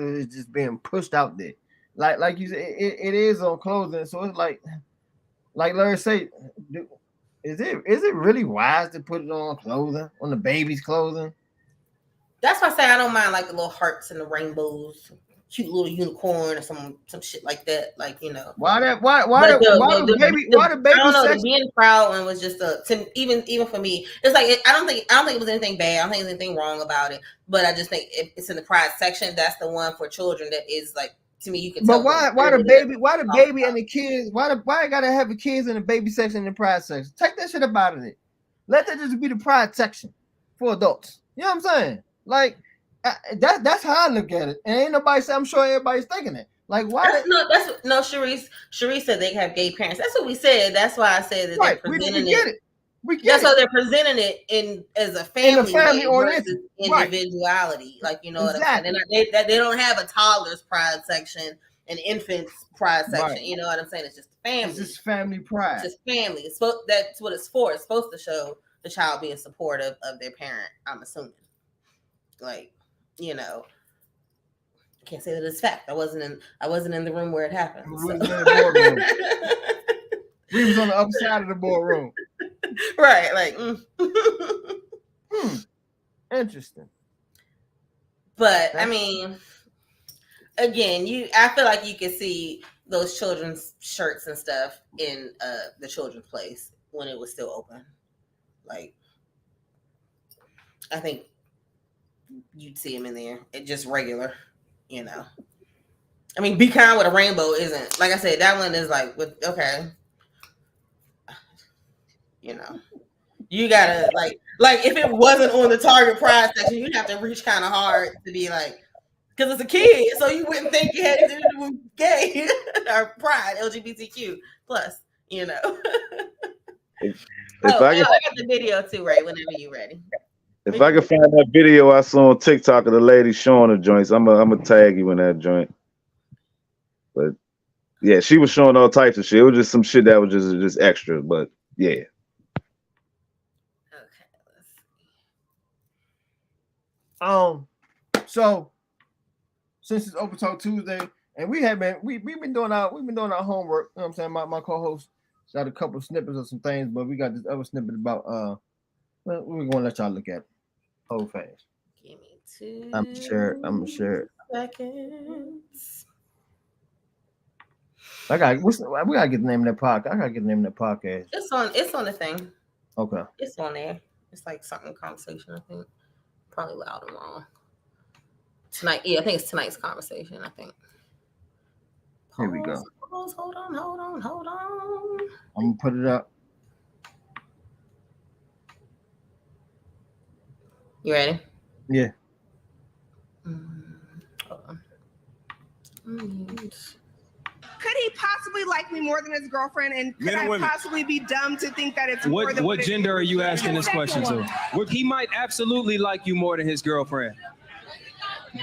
is just being pushed out there. Like you said, it is on clothing. So it's like Larry say, is it really wise to put it on clothing, on the baby's clothing? That's why I say I don't mind like the little hearts and the rainbows, cute little unicorn or some shit like that. Like, you know. Why the baby I don't know, section? the being proud one was just even for me. It's like I don't think it was anything bad. I don't think there's anything wrong about it. But I just think it's in the pride section. That's the one for children that is like, to me, you can tell. But why the baby and the kids? Why I gotta have the kids in the baby section and the pride section? Take that shit up out of it. Let that just be the pride section for adults. You know what I'm saying? Like that's how I look at it. And ain't nobody say, I'm sure everybody's thinking it. Like, why? Sharice said they have gay parents. That's what we said. That's why I said that they're presenting it. That's why they're presenting it as a family versus individuality. Like, you know what I'm saying? They don't have a toddler's pride section, an infant's pride section. Right. You know what I'm saying? It's just family. It's just family pride. It's just family. That's what it's for. It's supposed to show the child being supportive of their parent, I'm assuming. Like, you know, I can't say that it's fact. I wasn't in the room where it happened. We was in the boardroom. We was on the other side of the boardroom. Right, like interesting. But I mean, again, I feel like you can see those children's shirts and stuff in the children's place when it was still open. Like, I think you'd see them in there. It's just regular, you know. I mean, Be Kind with a Rainbow isn't, like I said, that one is like, okay. You know, you gotta like if it wasn't on the Target Pride section, you'd have to reach kind of hard to be like, because it's a kid, so you wouldn't think you had anything to do with gay or pride, LGBTQ plus, you know. I got the video too, Ray, whenever you're ready. If I can find that video I saw on TikTok of the lady showing the joints, I'm gonna tag you in that joint. But yeah, she was showing all types of shit. It was just some shit that was just extra, but yeah. So since it's Open Talk Tuesday, and we've been doing our homework. You know what I'm saying? My co-host got a couple of snippets of some things, but we got this other snippet about we're gonna let y'all look at it. Hold fast. Give me 2 I'm gonna share it. Seconds. We gotta get the name of that podcast. I gotta get the name of that podcast. It's on the thing. Okay. It's on there. It's like something conversation, I think. Probably loud and wrong. Tonight, yeah, I think it's tonight's conversation, I think. Here we go. Hold on. I'm gonna put it up. You ready? Yeah. Hold on. Could he possibly like me more than his girlfriend? And could I possibly be dumb to think that it's more than what gender are you asking this question to? He might absolutely like you more than his girlfriend.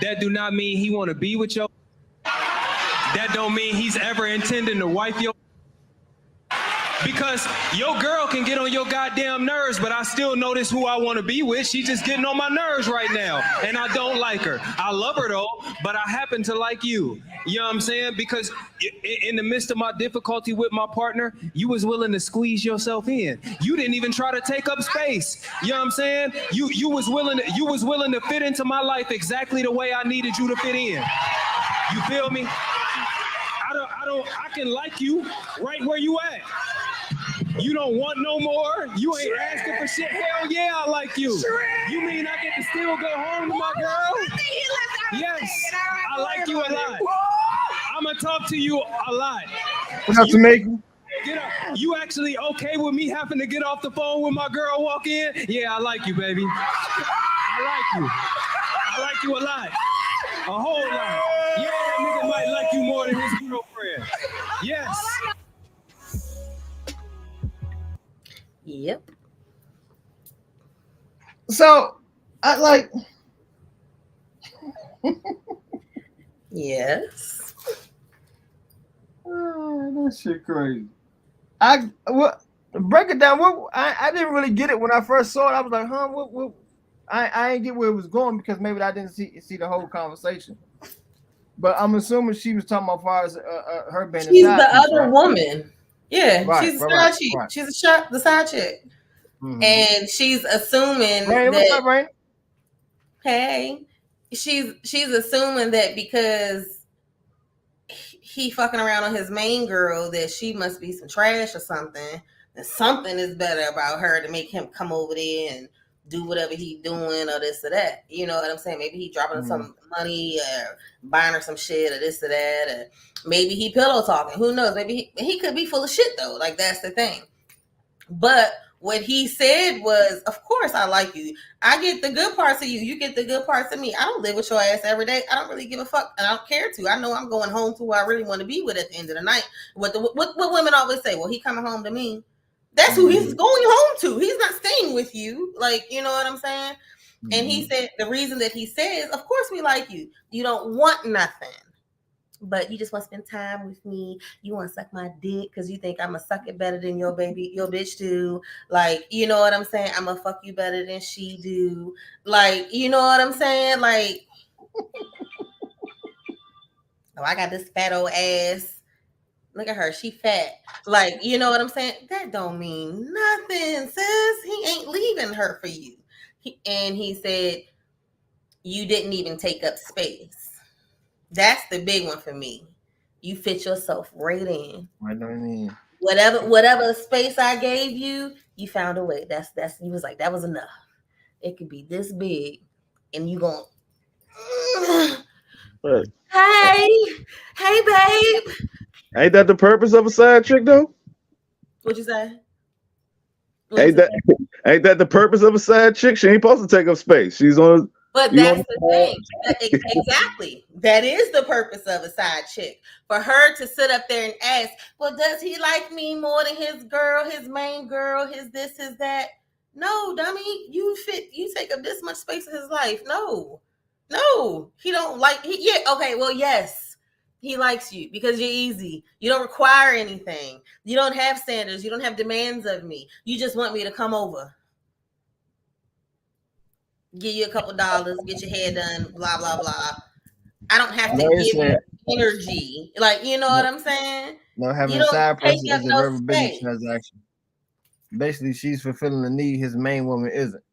That do not mean he want to be with you. That don't mean he's ever intending to wife your. Because your girl can get on your goddamn nerves, but I still notice who I want to be with. She's just getting on my nerves right now, and I don't like her. I love her though, but I happen to like you. You know what I'm saying? Because in the midst of my difficulty with my partner, you was willing to squeeze yourself in. You didn't even try to take up space. You know what I'm saying? You was willing to fit into my life exactly the way I needed you to fit in. You feel me? I can like you right where you at. You don't want no more? You ain't asking for shit? Hell yeah, I like you. You mean I get to still go home to my girl? Yes, I like you a lot. I'm gonna talk to you a lot. What's up, Jamaica? Get up. You actually okay with me having to get off the phone when my girl walk in? Yeah, I like you, baby. I like you a lot. A whole lot. Yeah, that nigga might like you more than his girlfriend. Yes. Yep. So I like Yes. Oh, that shit crazy. What break it down. What I didn't really get it when I first saw it. I was like, huh? What? I didn't get where it was going because maybe I didn't see the whole conversation. But I'm assuming she was talking about far as her being She's a the side piece, other right? woman. Yeah, Right, she's a right, side chick. right. She's the side chick. Mm-hmm. And she's assuming Rain, what's up, Rain? hey, she's assuming that because he fucking around on his main girl that she must be some trash or something. And something is better about her to make him come over there and do whatever he doing or this or that. You know what I'm saying? Maybe he dropping her some money or buying her some shit or this or that. Or maybe he pillow talking. Who knows? Maybe he could be full of shit though. Like that's the thing. But what he said was, of course I like you. I get the good parts of you. You get the good parts of me. I don't live with your ass every day. I don't really give a fuck. And I don't care to. I know I'm going home to who I really want to be with at the end of the night. What women always say, well, he coming home to me. That's who he's going home to. He's not staying with you. Like, you know what I'm saying? And he said the reason that he says, of course we like you. You don't want nothing. But you just want to spend time with me. You want to suck my dick because you think I'm going to suck it better than your bitch do. Like, you know what I'm saying? I'm going to fuck you better than she do. Like, you know what I'm saying? Like, oh, I got this fat old ass. Look at her. She fat. Like, you know what I'm saying? That don't mean nothing, sis. He ain't leaving her for you. And he said, you didn't even take up space. That's the big one for me. You fit yourself right in. I know what I mean. Whatever space I gave you, you found a way. That's you was like, that was enough. It could be this big, and you going, hey, babe. Ain't that the purpose of a side chick though? What'd you say? Ain't that the purpose of a side chick? She ain't supposed to take up space. She's on. But that's the thing. Exactly. That is the purpose of a side chick. For her to sit up there and ask, well, does he like me more than his girl, his main girl, his this, his that? No, dummy. You take up this much space in his life. No, he don't like, okay, well, yes, he likes you because you're easy. You don't require anything. You don't have standards. You don't have demands of me. You just want me to come over. Give you a couple dollars, get your hair done, blah, blah, blah. I don't have to give you energy. Like, you know what I'm saying? No, having a side person is a verbal business transaction. Basically, she's fulfilling the need his main woman isn't.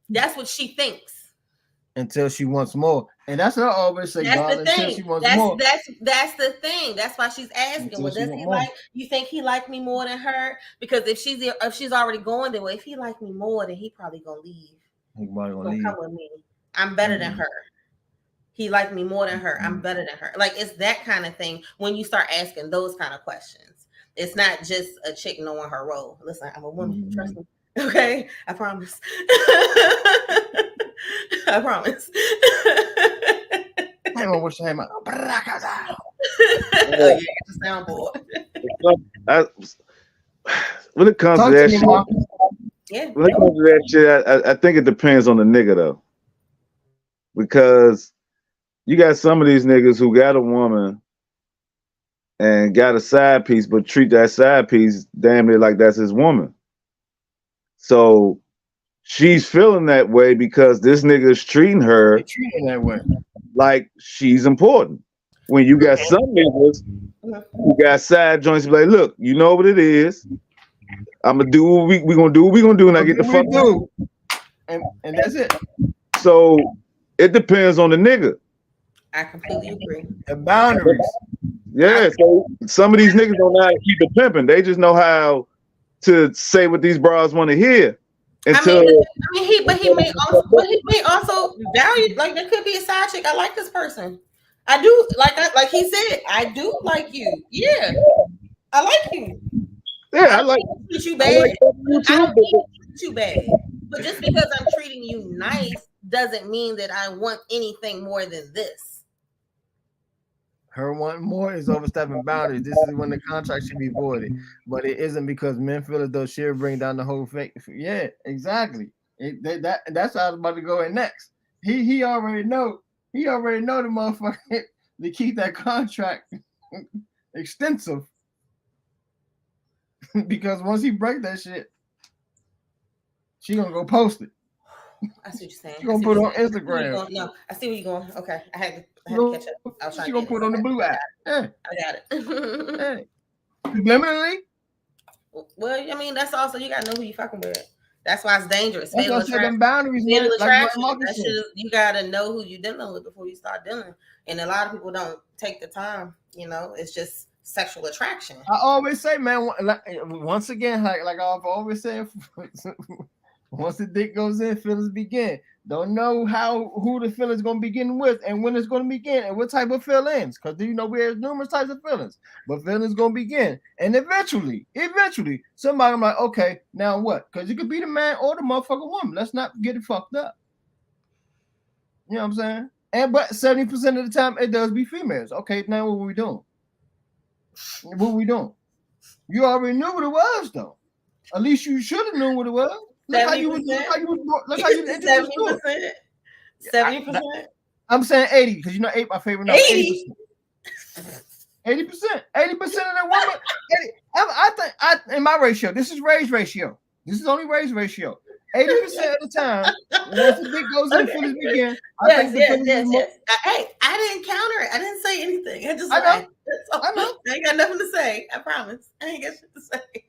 That's what she thinks. Until she wants more. And that's what I always say, that's the thing. Until she wants more. That's the thing. That's why she's asking, well, does he like, you think he like me more than her? Because if she's already going there, well, if he like me more, then he probably gonna leave. Don't come with me. I'm better than her. He liked me more than her. I'm better than her. Like, it's that kind of thing when you start asking those kind of questions. It's not just a chick knowing her role. Listen, I'm a woman. Trust me. Okay? I promise. I promise. I don't wish I had my oh, yeah, it's a soundboard. When it comes to that shit, when it comes to that shit, I think it depends on the nigga though, because you got some of these niggas who got a woman and got a side piece, but treat that side piece damn near like that's his woman. So she's feeling that way because this nigga is treating her that way, like she's important. When you got some niggas who got side joints, like, look, you know what it is. I'm gonna do what we gonna do what we gonna do, and I get the fuck out. And that's it. So it depends on the nigga. I completely agree. The boundaries. Yeah, so some of these niggas don't know how to keep it pimping. They just know how to say what these bras want to hear. Until he may also value, like, there could be a side chick. I like this person. I do, like he said, I do like you. Yeah, I like you. Yeah, I like you bad. I don't treat you bad. But just because I'm treating you nice doesn't mean that I want anything more than this. Her wanting more is overstepping boundaries. This is when the contract should be voided. But it isn't because men feel as though she'll bring down the whole fake. Yeah, exactly. That's how I was about to go in next. He already know. He already know the motherfucker. to keep that contract extensive. Because once he break that shit, she gonna go post it. I see what you're saying. She gonna put it on Instagram. No, I see where you're going. Okay, I had to catch up. I was trying she gonna put it on the blue app. Yeah. I got it. Yeah. Subliminally. Well, I mean, that's also you gotta know who you fucking with. That's why it's dangerous. That's why I said them boundaries, man. You gotta know who you're dealing with before you start dealing. And a lot of people don't take the time. You know, it's just sexual attraction. I always say, man. Once again, like I've always said, once the dick goes in, feelings begin. Don't know who the feelings gonna begin with, and when it's gonna begin, and what type of feelings. Because we have numerous types of feelings, but feelings gonna begin, and eventually, somebody like, okay, now what? Because it could be the man or the motherfucking woman. Let's not get it fucked up. You know what I'm saying? But 70% of the time, it does be females. Okay, now what we doing? What we doing? You already knew what it was, though. At least you should have known what it was. Look how you introduced 70%. I'm saying 80 because 8 my favorite number. 80%. 80% of the woman. I think in my ratio. This is Ray's ratio. This is only Ray's ratio. 80% of the time, once the dick goes in, feelings begin. I think Hey, I didn't counter it. I didn't say anything. I know. I ain't got nothing to say. I promise. I ain't got shit to say.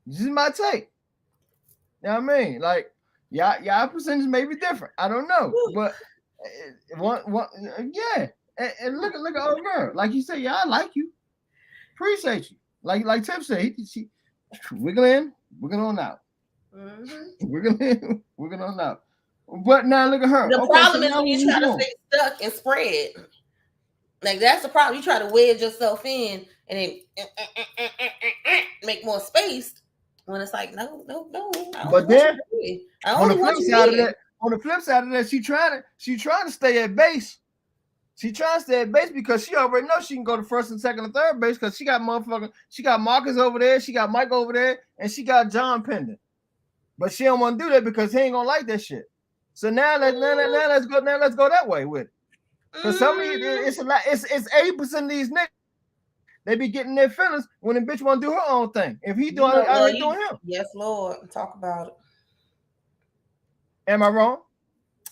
This is my take. You know what I mean? Like, y'all percentage may be different. I don't know, but yeah. And look at old girl. Like you said, I like you. Appreciate you. Like Tim said, she wiggle in, wiggle on out. Mm-hmm. Wiggle on out. But now look at her. The problem is when you try to stay stuck and spread. Like that's the problem. You try to wedge yourself in and then make more space. When it's like no. But then on the flip side of that, she trying to stay at base. She trying to stay at base because she already knows she can go to first and second and third base because she got Marcus over there, she got Mike over there, and she got John pending. But she don't want to do that because he ain't gonna like that shit. So now let's go that way with it. Because some of it's 80% of these niggas. They be getting their feelings when the bitch want to do her own thing. If he doing it, I ain't doing him. Yes, Lord. Talk about it. Am I wrong?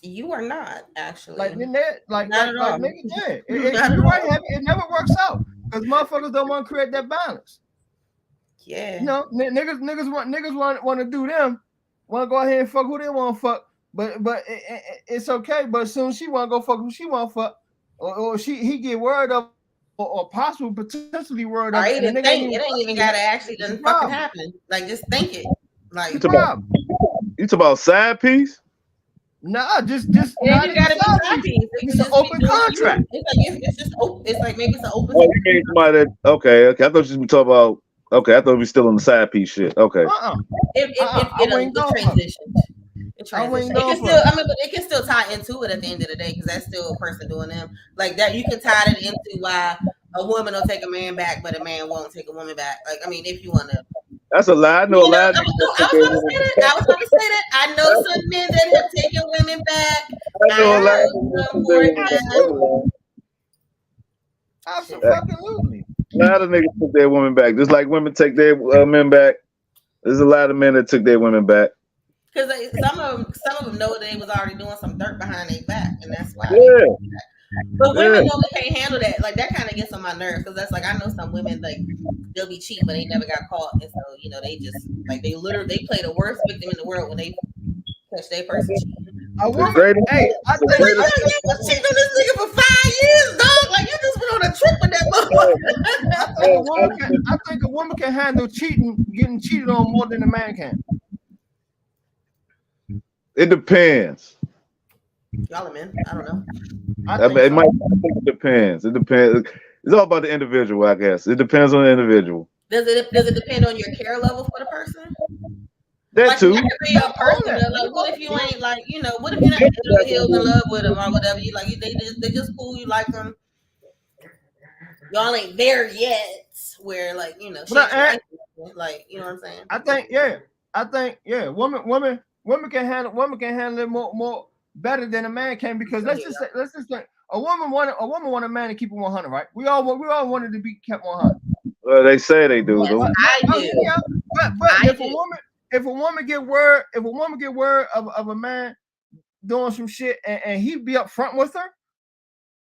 You are not, actually. Like nigga, yeah. You're right, it never works out. Because motherfuckers don't want to create that balance. Yeah. You know, niggas want to do them, want to go ahead and fuck who they want to fuck. But it's okay. But as soon as she want to go fuck who she want to fuck, or he get word of or possible potentially word up. It ain't even gotta actually done fucking happen. Like just think it. Like you talk about side piece? Nah, just it ain't gotta be side piece. It's an open contract. It's just open. It's like maybe it's an open. Oh, you mean somebody that, okay. I thought you were talking about. Okay, I thought we were still on the side piece shit. Okay. It transitioned. It can still tie into it at the end of the day because that's still a person doing them like that. You can tie it into why a woman will take a man back, but a man won't take a woman back. Like, I mean, if you want to. That's a lie. I know a lot. I was going to say that. I know some men that have taken women back. I know a lot. Absolutely. A lot of niggas took their women back, just like women take their men back. There's a lot of men that took their women back. Because some of them know that they was already doing some dirt behind their back, and that's why. Yeah. But women know they can't handle that. Like that kind of gets on my nerves because that's like I know some women like they'll be cheating, but they never got caught, and so they just like they play the worst victim in the world when they catch their person cheating. I think I was cheating on this nigga for 5 years, dog. Like you just went on a trip with that motherfucker. I think a woman can handle getting cheated on more than a man can. It depends. Y'all are men. I don't know. I think it depends. It depends. It's all about the individual, I guess. It depends on the individual. Does it depend on your care level for the person? That like, too. You can be a person. Like, what if you ain't like, what if you're not in love with them or whatever? You like they just cool. You like them. Y'all ain't there yet. Where like like you know what I'm saying? I think women can handle it more better than a man can because let's just say a woman want a man to keep it 100, right? We all wanted to be kept 100. Well, they say they do. Yes, I do. Yeah, but if a woman get word of a man doing some shit and he be up front with her,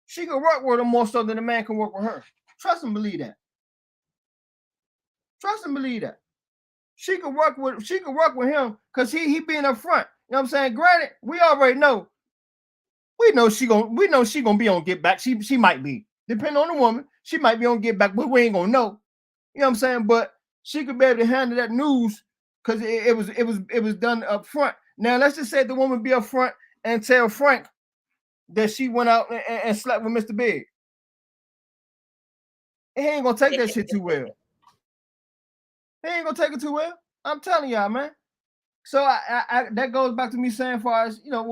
she can work with him more so than a man can work with her. Trust and believe that. Trust and believe that. She can work with him because he being up front. You know what I'm saying? Granted, we already know. We know she gonna be on get back. She might be. Depending on the woman, she might be on get back, but we ain't gonna know. You know what I'm saying? But she could be able to handle that news because it was done up front. Now let's just say the woman be up front and tell Frank that she went out and slept with Mr. Big. He ain't gonna take that shit too well. He ain't gonna take it too well. I'm telling y'all, man. So I that goes back to me saying, as far as you know,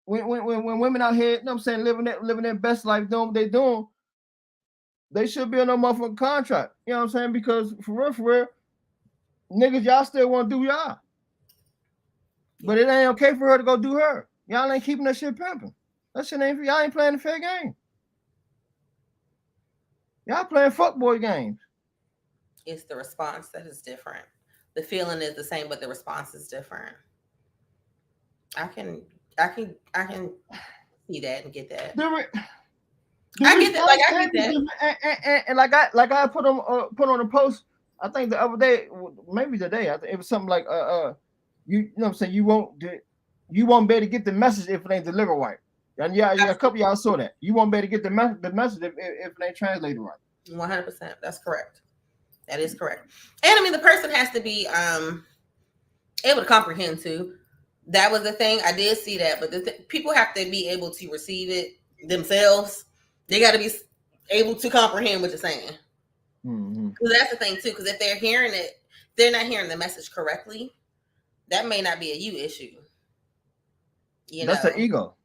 when women out here, you know what I'm saying, living their best life, doing what they doing, they should be on no motherfucking contract. You know what I'm saying? Because for real, niggas, y'all still want to do y'all. But it ain't okay for her to go do her. Y'all ain't keeping that shit pimping. That shit ain't, y'all ain't playing the fair game. Y'all playing fuckboy games. It's the response that is different. The feeling is the same, but the response is different. I can see that and get that. I get that. Like I get that. And like I put on a post. I think the other day, maybe today, I think it was something like you know what I'm saying, you won't be able to get the message if it ain't delivered right. And yeah, a couple of y'all saw that. You won't be able to get the message if it ain't translated right. 100%. That's correct. That is correct. And I mean, the person has to be able to comprehend too. That was the thing. I did see that, but people have to be able to receive it themselves. They got to be able to comprehend what you're saying. Mm-hmm. Because that's the thing too. Because if they're hearing it, they're not hearing the message correctly. That may not be a you issue. That's an ego.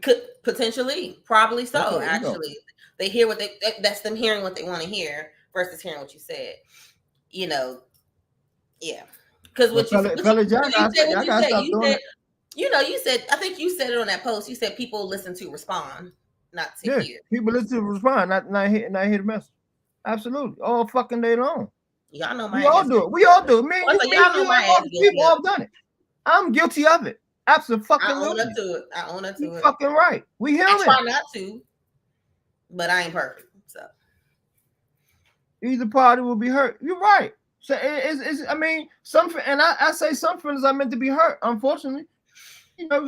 Could potentially, probably so. Actually, they hear that's them hearing what they want to hear versus hearing what you said. You know, yeah. Because what you said, I think you said it on that post. You said people listen to respond, not to hear. People listen to respond, not hear the message. Absolutely, all fucking day long. Y'all know my. We all do it. We all do it. Man, y'all know my ass. People all done it. I'm guilty of it. Absolutely. I own up to it. I own up to it. Fucking right. We human. I try not to, but I ain't perfect. So either party will be hurt. You're right. So it's I mean, I say some feelings are meant to be hurt. Unfortunately, you know,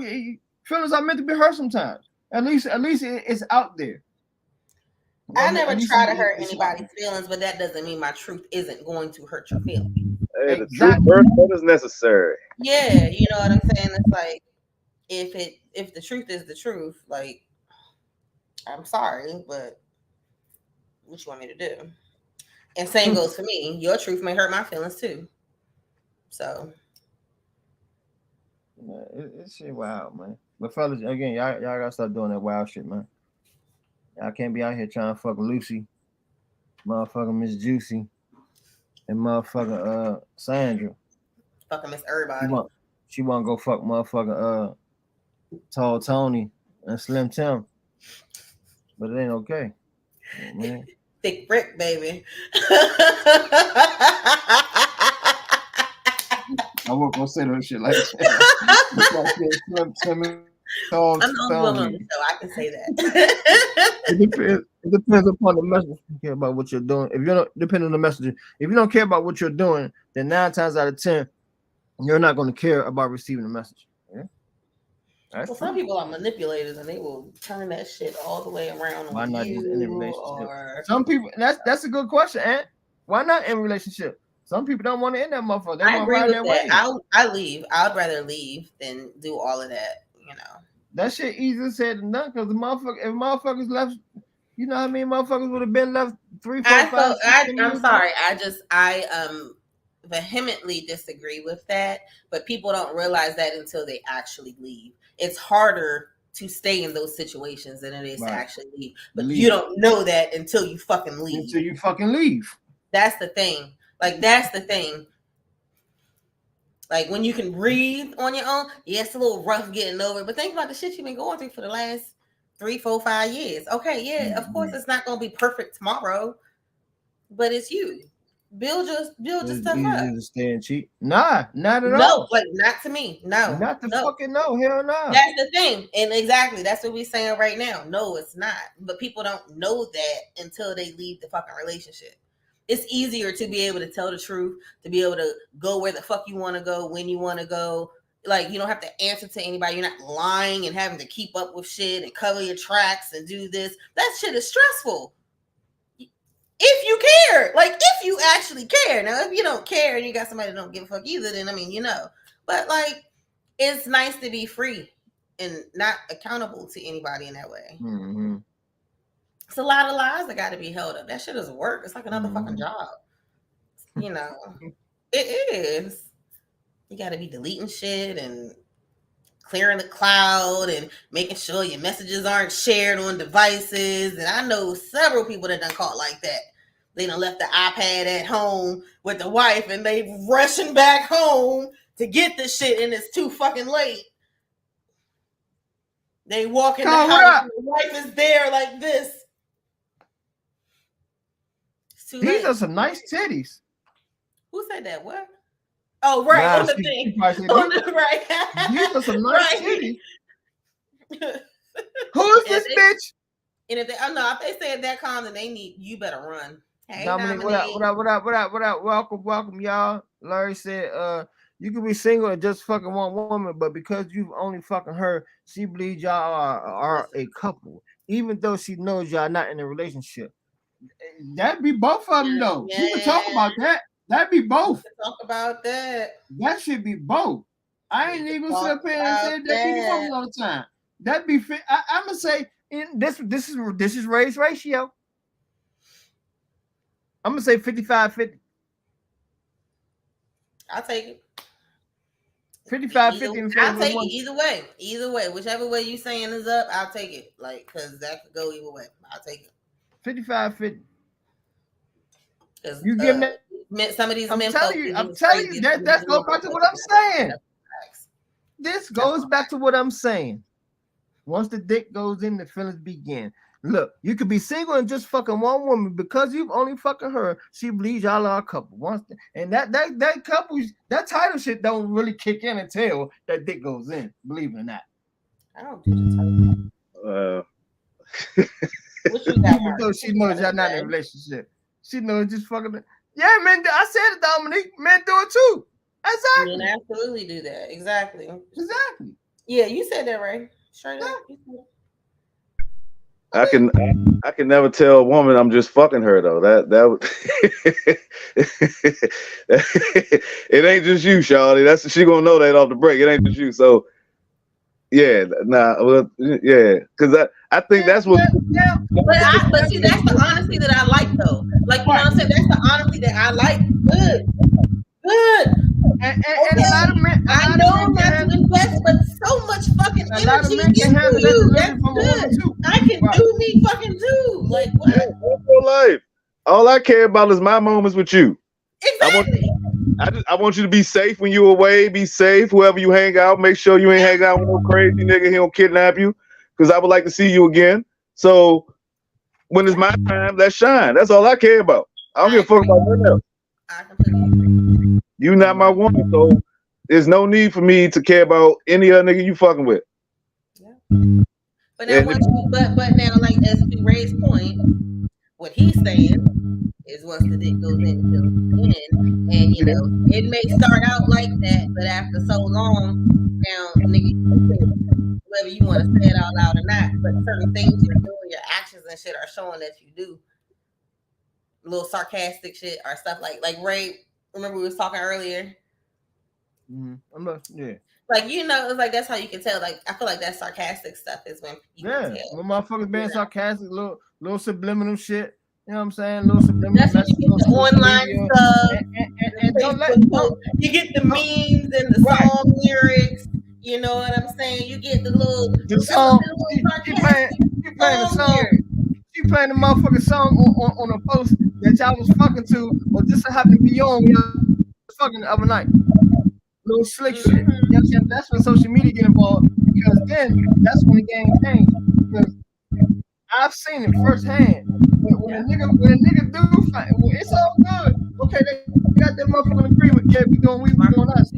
feelings are meant to be hurt sometimes. At least it's out there. I never try to hurt anybody's feelings, but that doesn't mean my truth isn't going to hurt your feelings. Hey, the truth hurts, what is necessary. Yeah, you know what I'm saying? It's like if the truth is the truth, like I'm sorry, but what you want me to do? And same goes for me. Your truth may hurt my feelings too. So it's shit wild, man. But fellas, again, y'all gotta stop doing that wild shit, man. Y'all can't be out here trying to fuck Lucy, motherfucking Miss Juicy, and motherfucking Sandra. Fucking Miss Everybody. She want to go fuck motherfucking Tall Tony and Slim Tim, but it ain't okay, man. Thick brick, baby. I won't gonna say no shit like that. I'm not woman, so I can say that. It depends upon the message. You care about what you're doing. If you don't, depend on the message. If you don't care about what you're doing, then 9 times out of 10, you're not going to care about receiving the message. Yeah? Well, some people are manipulators and they will turn that shit all the way around. Why not just in a relationship? Some people. That's a good question, Aunt. Why not in a relationship? Some people don't want to end that motherfucker. They I agree with that. I leave. I'd rather leave than do all of that. You know, that shit easier said than done. Because the motherfucker, if motherfuckers left, you know how many motherfuckers would have been left 3, 4, 5. I'm sorry. I vehemently disagree with that. But people don't realize that until they actually leave. It's harder to stay in those situations than it is to actually leave. But you don't know that until you fucking leave. Until you fucking leave. That's the thing. Like, that's the thing. Like when you can breathe on your own, yeah, it's a little rough getting over it. But think about the shit you've been going through for the last 3, 4, 5 years. Okay, yeah, of course it's not gonna be perfect tomorrow, but it's you. Build your stuff up. To stand cheap. Nah, not at all. No, like not to me. No, not to fucking no. Hell no. That's the thing, and exactly that's what we're saying right now. No, it's not. But people don't know that until they leave the fucking relationship. It's easier to be able to tell the truth, to be able to go where the fuck you want to go, when you want to go. Like, you don't have to answer to anybody. You're not lying and having to keep up with shit and cover your tracks and do this. That shit is stressful. If you care, like if you actually care. Now, if you don't care and you got somebody that don't give a fuck either, then I mean, you know. But like, it's nice to be free and not accountable to anybody in that way. Mm-hmm. It's a lot of lies that got to be held up. That shit is work. It's like another fucking job. You know, it is. You got to be deleting shit and clearing the cloud and making sure your messages aren't shared on devices. And I know several people that done caught like that. They done left the iPad at home with the wife and they rushing back home to get the shit and it's too fucking late. They walk in the house and the wife is there like this. These are some nice titties. Who said that? What? Oh, right, on the thing. On the right. These are some nice titties. Who is this bitch? And if they, I know if they say that calm, then they need you better run. Hey, Dominic, what up? Welcome, y'all. Larry said, you can be single and just fucking one woman, but because you've only fucking her, she believes y'all are a couple, even though she knows y'all not in a relationship. That'd be both of them, though. Yeah. We can talk about that. That'd be both. Talk about that. That should be both. I ain't even sit up here and say that all the time. That'd be fit. I'm gonna say this is Ray's ratio. I'm gonna say 55-50. I'll take it. 55-50. I'll take it either way. Whichever way you saying is up, I'll take it. Like, cause that could go either way. I'll take it. 55-50. Because you give that. Some of these men. I'm telling you that goes back to what I'm saying. This goes back to what I'm saying. Once the dick goes in, the feelings begin. Look, you could be single and just fucking one woman because you've only fucking her. She believes y'all are a couple. And that couple, that title shit don't really kick in until that dick goes in. Believe it or not. I don't do the title. What you got? Even though she knows y'all not in a relationship, she knows just fucking. Yeah, man. I said it, Dominique. Men do it too. Exactly. Men absolutely do that. Exactly. Yeah, you said that right. Straight up. I can never tell a woman I'm just fucking her though. It ain't just you, Shawty. She gonna know that off the break. It ain't just you. So yeah, because I think that's what. But see, that's the honesty that I like though. Like, you know what I'm saying? That's the honesty that I like. Good. And a lot of men, I know I'm not to invest, but so much fucking energy into you. That's good. I can do me fucking too. Like, what? Your life. All I care about is my moments with you. Exactly. I want you to be safe when you're away. Be safe. Whoever you hang out, make sure you ain't hang out with no crazy nigga. He don't kidnap you. Because I would like to see you again. So when it's my time, let's shine. That's all I care about. I don't give a fuck about nothing else. I completely agree. You not my woman, so there's no need for me to care about any other nigga you fucking with. Yeah. But now, but now, like as to Ray's point, what he's saying is once the dick goes in, and you know, it may start out like that, but after so long, now nigga, whether you want to say it out loud or not, but certain things you're doing, your actions and shit are showing that you do. Little sarcastic shit or stuff like Ray. Remember we was talking earlier. Yeah. Like, you know, it's like that's how you can tell. Like, I feel like that sarcastic stuff is when you can tell. When motherfuckers being sarcastic, little subliminal shit. You know what I'm saying? Little subliminal. That's when you get the online stuff. And you get the memes and the song lyrics. You know what I'm saying? You get the little song. You playing the song. She playing the motherfucking song on a post that y'all was fucking to, or just so happened to be on when y'all was fucking the other night. little slick shit. You know what I'm saying? That's when social media get involved because then that's when the game changed. Because I've seen it firsthand. When a nigga do fight, it's all good. Okay, they got that motherfucking agreement. Yeah, we doing us.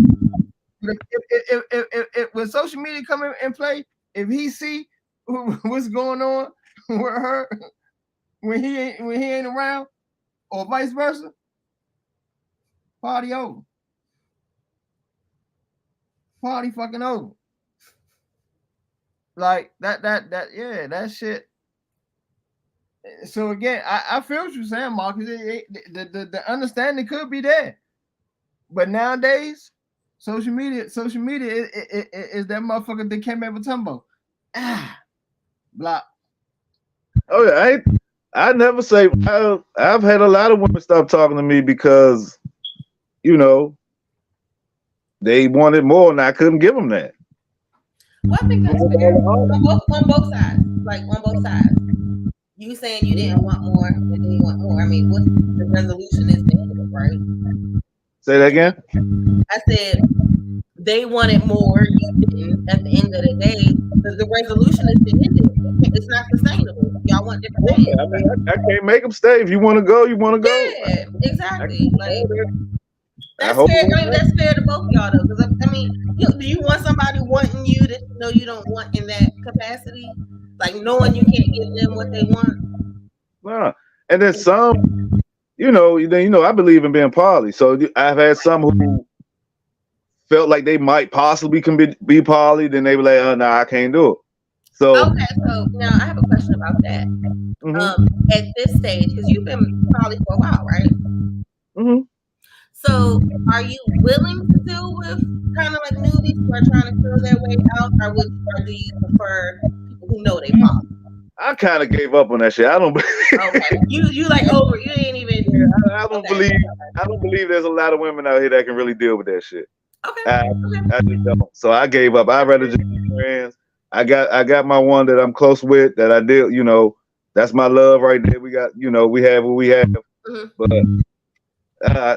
But if when social media come in play, if he see what's going on with her when he ain't around, or vice versa, party over. Party fucking over. Like that shit. So again, I feel what you're saying, Marcus. The understanding could be there, but nowadays, social media is that motherfucker that came over Tumbo. Block. Oh yeah, I never say I've had a lot of women stop talking to me because, you know, they wanted more and I couldn't give them that. Well, I think that's fair on both sides. Like on both sides. You saying you didn't want more, and then you want more. I mean, what the resolution is to end it, right? Say that again. I said they wanted more, you didn't. At the end of the day, the resolution is to end it. It's not sustainable. Y'all want different things. I mean, I can't make them stay. If you want to go, you want to go. Yeah, exactly. Like that's fair. I mean, that's fair to both of y'all though. Because I mean, do you want somebody wanting you that you know you don't want in that capacity? Like knowing you can't give them what they want. Nah. And then some, you know, I believe in being poly. So I've had some who felt like they might possibly be poly, then they were like, "Oh, no, I can't do it." So okay, so now I have a question about that. At this stage, because you've been poly for a while, right? Mm-hmm. So are you willing to deal with kind of like newbies who are trying to feel their way out, or do you prefer people who know they poly? I kind of gave up on that shit. I don't believe. Okay, you like over. You ain't even. I don't believe. I don't believe there's a lot of women out here that can really deal with that shit. Okay. I just don't. So I gave up. I'd rather just be friends. I got my one that I'm close with that I did. You know, that's my love right there. We got. You know, we have what we have. Mm-hmm. But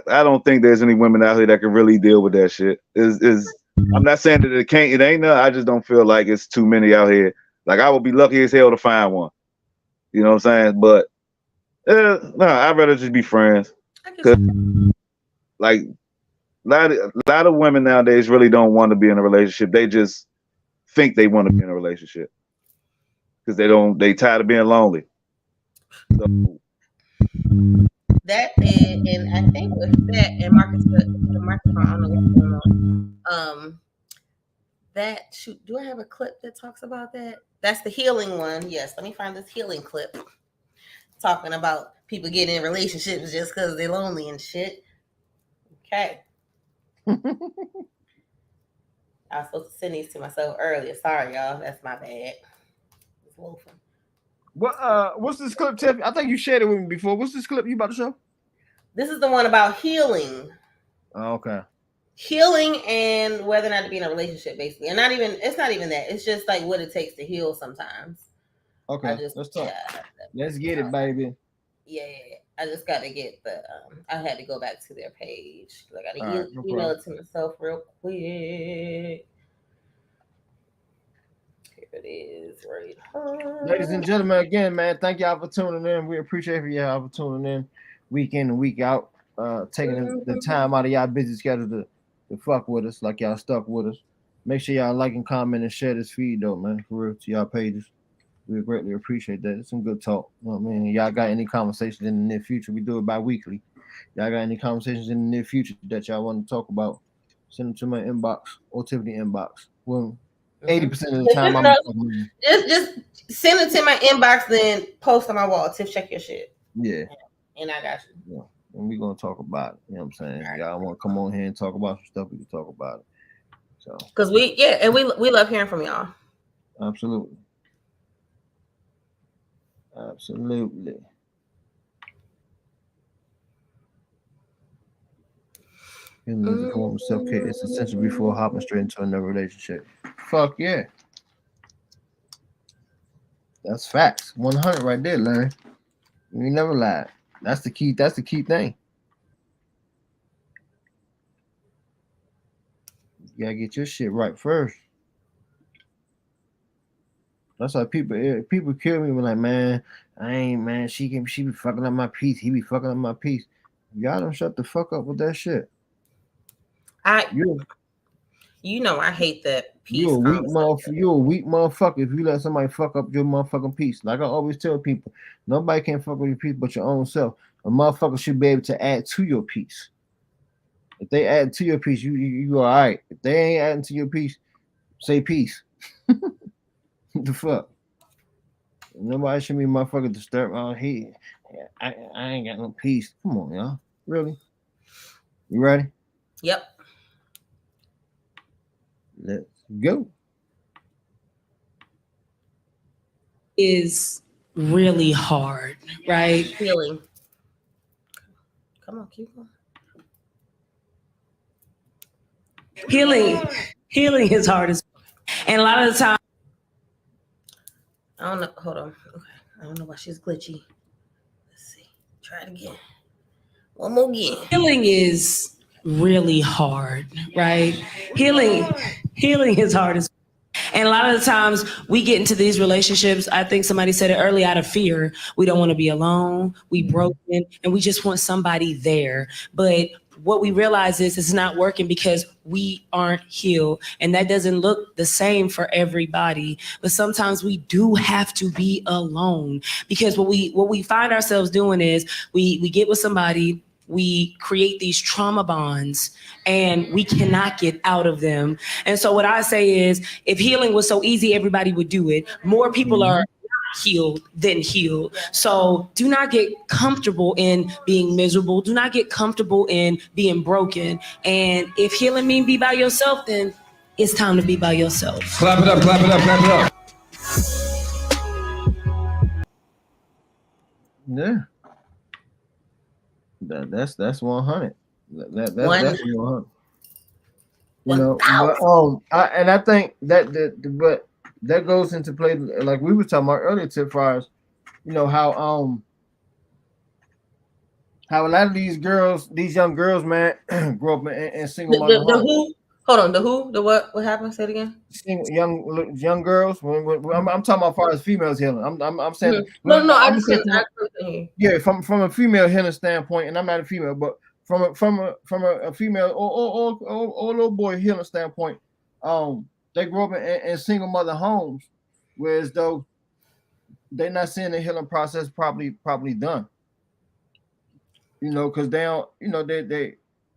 I don't think there's any women out here that can really deal with that shit. I'm not saying that it can't. It ain't none. I just don't feel like it's too many out here. Like I would be lucky as hell to find one. You know what I'm saying? But no, I'd rather just be friends. Cause like a lot of women nowadays really don't want to be in a relationship. They just think they want to be in a relationship because they tired of being lonely. So that and I think with that and Marcus, the microphone, I don't know what's going on. That shoot, do I have a clip that talks about that? That's the healing one. Yes, let me find this healing clip talking about people getting in relationships just because they're lonely and shit. Okay. I was supposed to send these to myself earlier. Sorry, y'all. That's my bad. It's wolfing. What's this clip, Tiff? I think you shared it with me before. What's this clip you about to show? This is the one about healing. Oh, okay. Healing and whether or not to be in a relationship, basically. And it's not even that. It's just like what it takes to heal sometimes. Okay, let's talk. Let's get it, baby. Yeah. I just got to get the, I had to go back to their page. I got to email it to myself real quick. Here it is right here. Ladies and gentlemen, again, man, thank y'all for tuning in. We appreciate y'all for tuning in week in and week out, taking the time out of y'all busy schedule to fuck with us like y'all stuck with us. Make sure y'all like and comment and share this feed though, man, for real, to y'all pages. We greatly appreciate that. It's some good talk. You know what I mean? Y'all got any conversations in the near future? We do it bi-weekly. Y'all got any conversations in the near future that y'all want to talk about? Send them to my inbox or Tiffany inbox. Well, 80% of the time, just send it to my inbox, then post on my wall. Tiff, check your shit. Yeah. And I got you. Yeah. And we're gonna talk about it. You know what I'm saying? Y'all want to come on here and talk about some stuff, we can talk about it. So because we love hearing from y'all. Absolutely. Absolutely. The form of self-care is essential before hopping straight into another relationship. Fuck yeah. That's facts. 100 right there, Larry. You never lied. That's the key thing. You gotta get your shit right first. That's why people kill me when like, man, I ain't man. She be fucking up my peace. He be fucking up my peace. Y'all don't shut the fuck up with that shit. You know I hate that peace. You a weak motherfucker if you let somebody fuck up your motherfucking peace. Like I always tell people, nobody can fuck with your peace but your own self. A motherfucker should be able to add to your peace. If they add to your peace, you all right. If they ain't adding to your peace, say peace. What the fuck? Nobody should be motherfucker disturbed. Oh, I ain't got no peace. Come on, y'all. Really? You ready? Yep. Let's go. Is really hard, right? Healing. Come on, keep going. Healing is hard as, and a lot of the time. I don't know. Hold on. Okay. I don't know why she's glitchy. Let's see. Try it again. One more again. Healing is really hard, right? Healing is hard as, and a lot of the times we get into these relationships. I think somebody said it early, out of fear. We don't want to be alone. We broken, and we just want somebody there. But what we realize is it's not working because we aren't healed, and that doesn't look the same for everybody. But sometimes we do have to be alone, because what we find ourselves doing is we get with somebody, we create these trauma bonds, and we cannot get out of them. And so what I say is, if healing was so easy, everybody would do it. More people are healed than healed. So do not get comfortable in being miserable. Do not get comfortable in being broken. And if healing means be by yourself, then it's time to be by yourself. Clap it up, clap it up, clap it up. Yeah. That's 100. That's 100. You know, but I think but that goes into play, like we were talking about earlier, as far as how a lot of these young girls, man, grow up in single mother homes. The who? Hold on, the who? The what? What happened? Say it again. Young girls. When I'm talking about as far as females healing. I'm saying no. I just from a female healing standpoint, and I'm not a female, but from a female or little boy healing standpoint, they grow up in single mother homes, whereas though they're not seeing the healing process properly done. Because they don't. They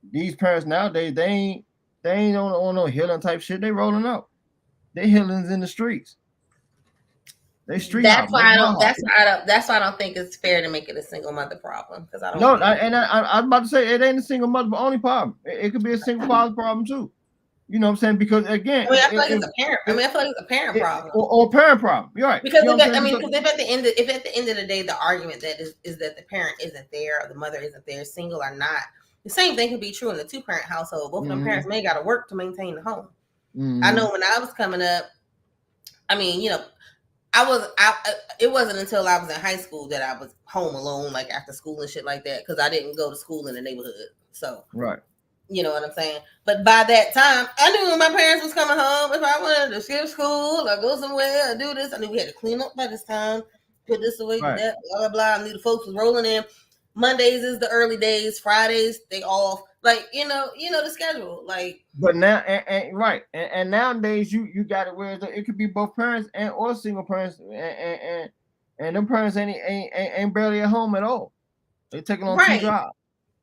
these parents nowadays they ain't on no healing type shit. They rolling up. They healings in the streets. They street. That's why I don't think it's fair to make it a single mother problem, because I don't. No, I was about to say it ain't a single mother only problem. It could be a single father problem too. You know what I'm saying? Because again, I feel like it's a parent. I feel like it's a parent problem or a parent problem. You're right. Because if at the end of the day, the argument that is that the parent isn't there or the mother isn't there, single or not, the same thing could be true in a 2-parent household. Both of them parents may got to work to maintain the home. I know when I was coming up, it wasn't until I was in high school that I was home alone, like after school and shit like that, because I didn't go to school in the neighborhood. So right. You know what I'm saying? But by that time, I knew when my parents was coming home, if I wanted to skip school or go somewhere or do this, I knew we had to clean up by this time, put this away, right. That, blah, blah, blah. I knew the folks was rolling in. Mondays is the early days. Fridays, they off. Like, you know the schedule. Like, but now, and nowadays you got it where it could be both parents or single parents, and them parents ain't barely at home at all. They taking on two jobs.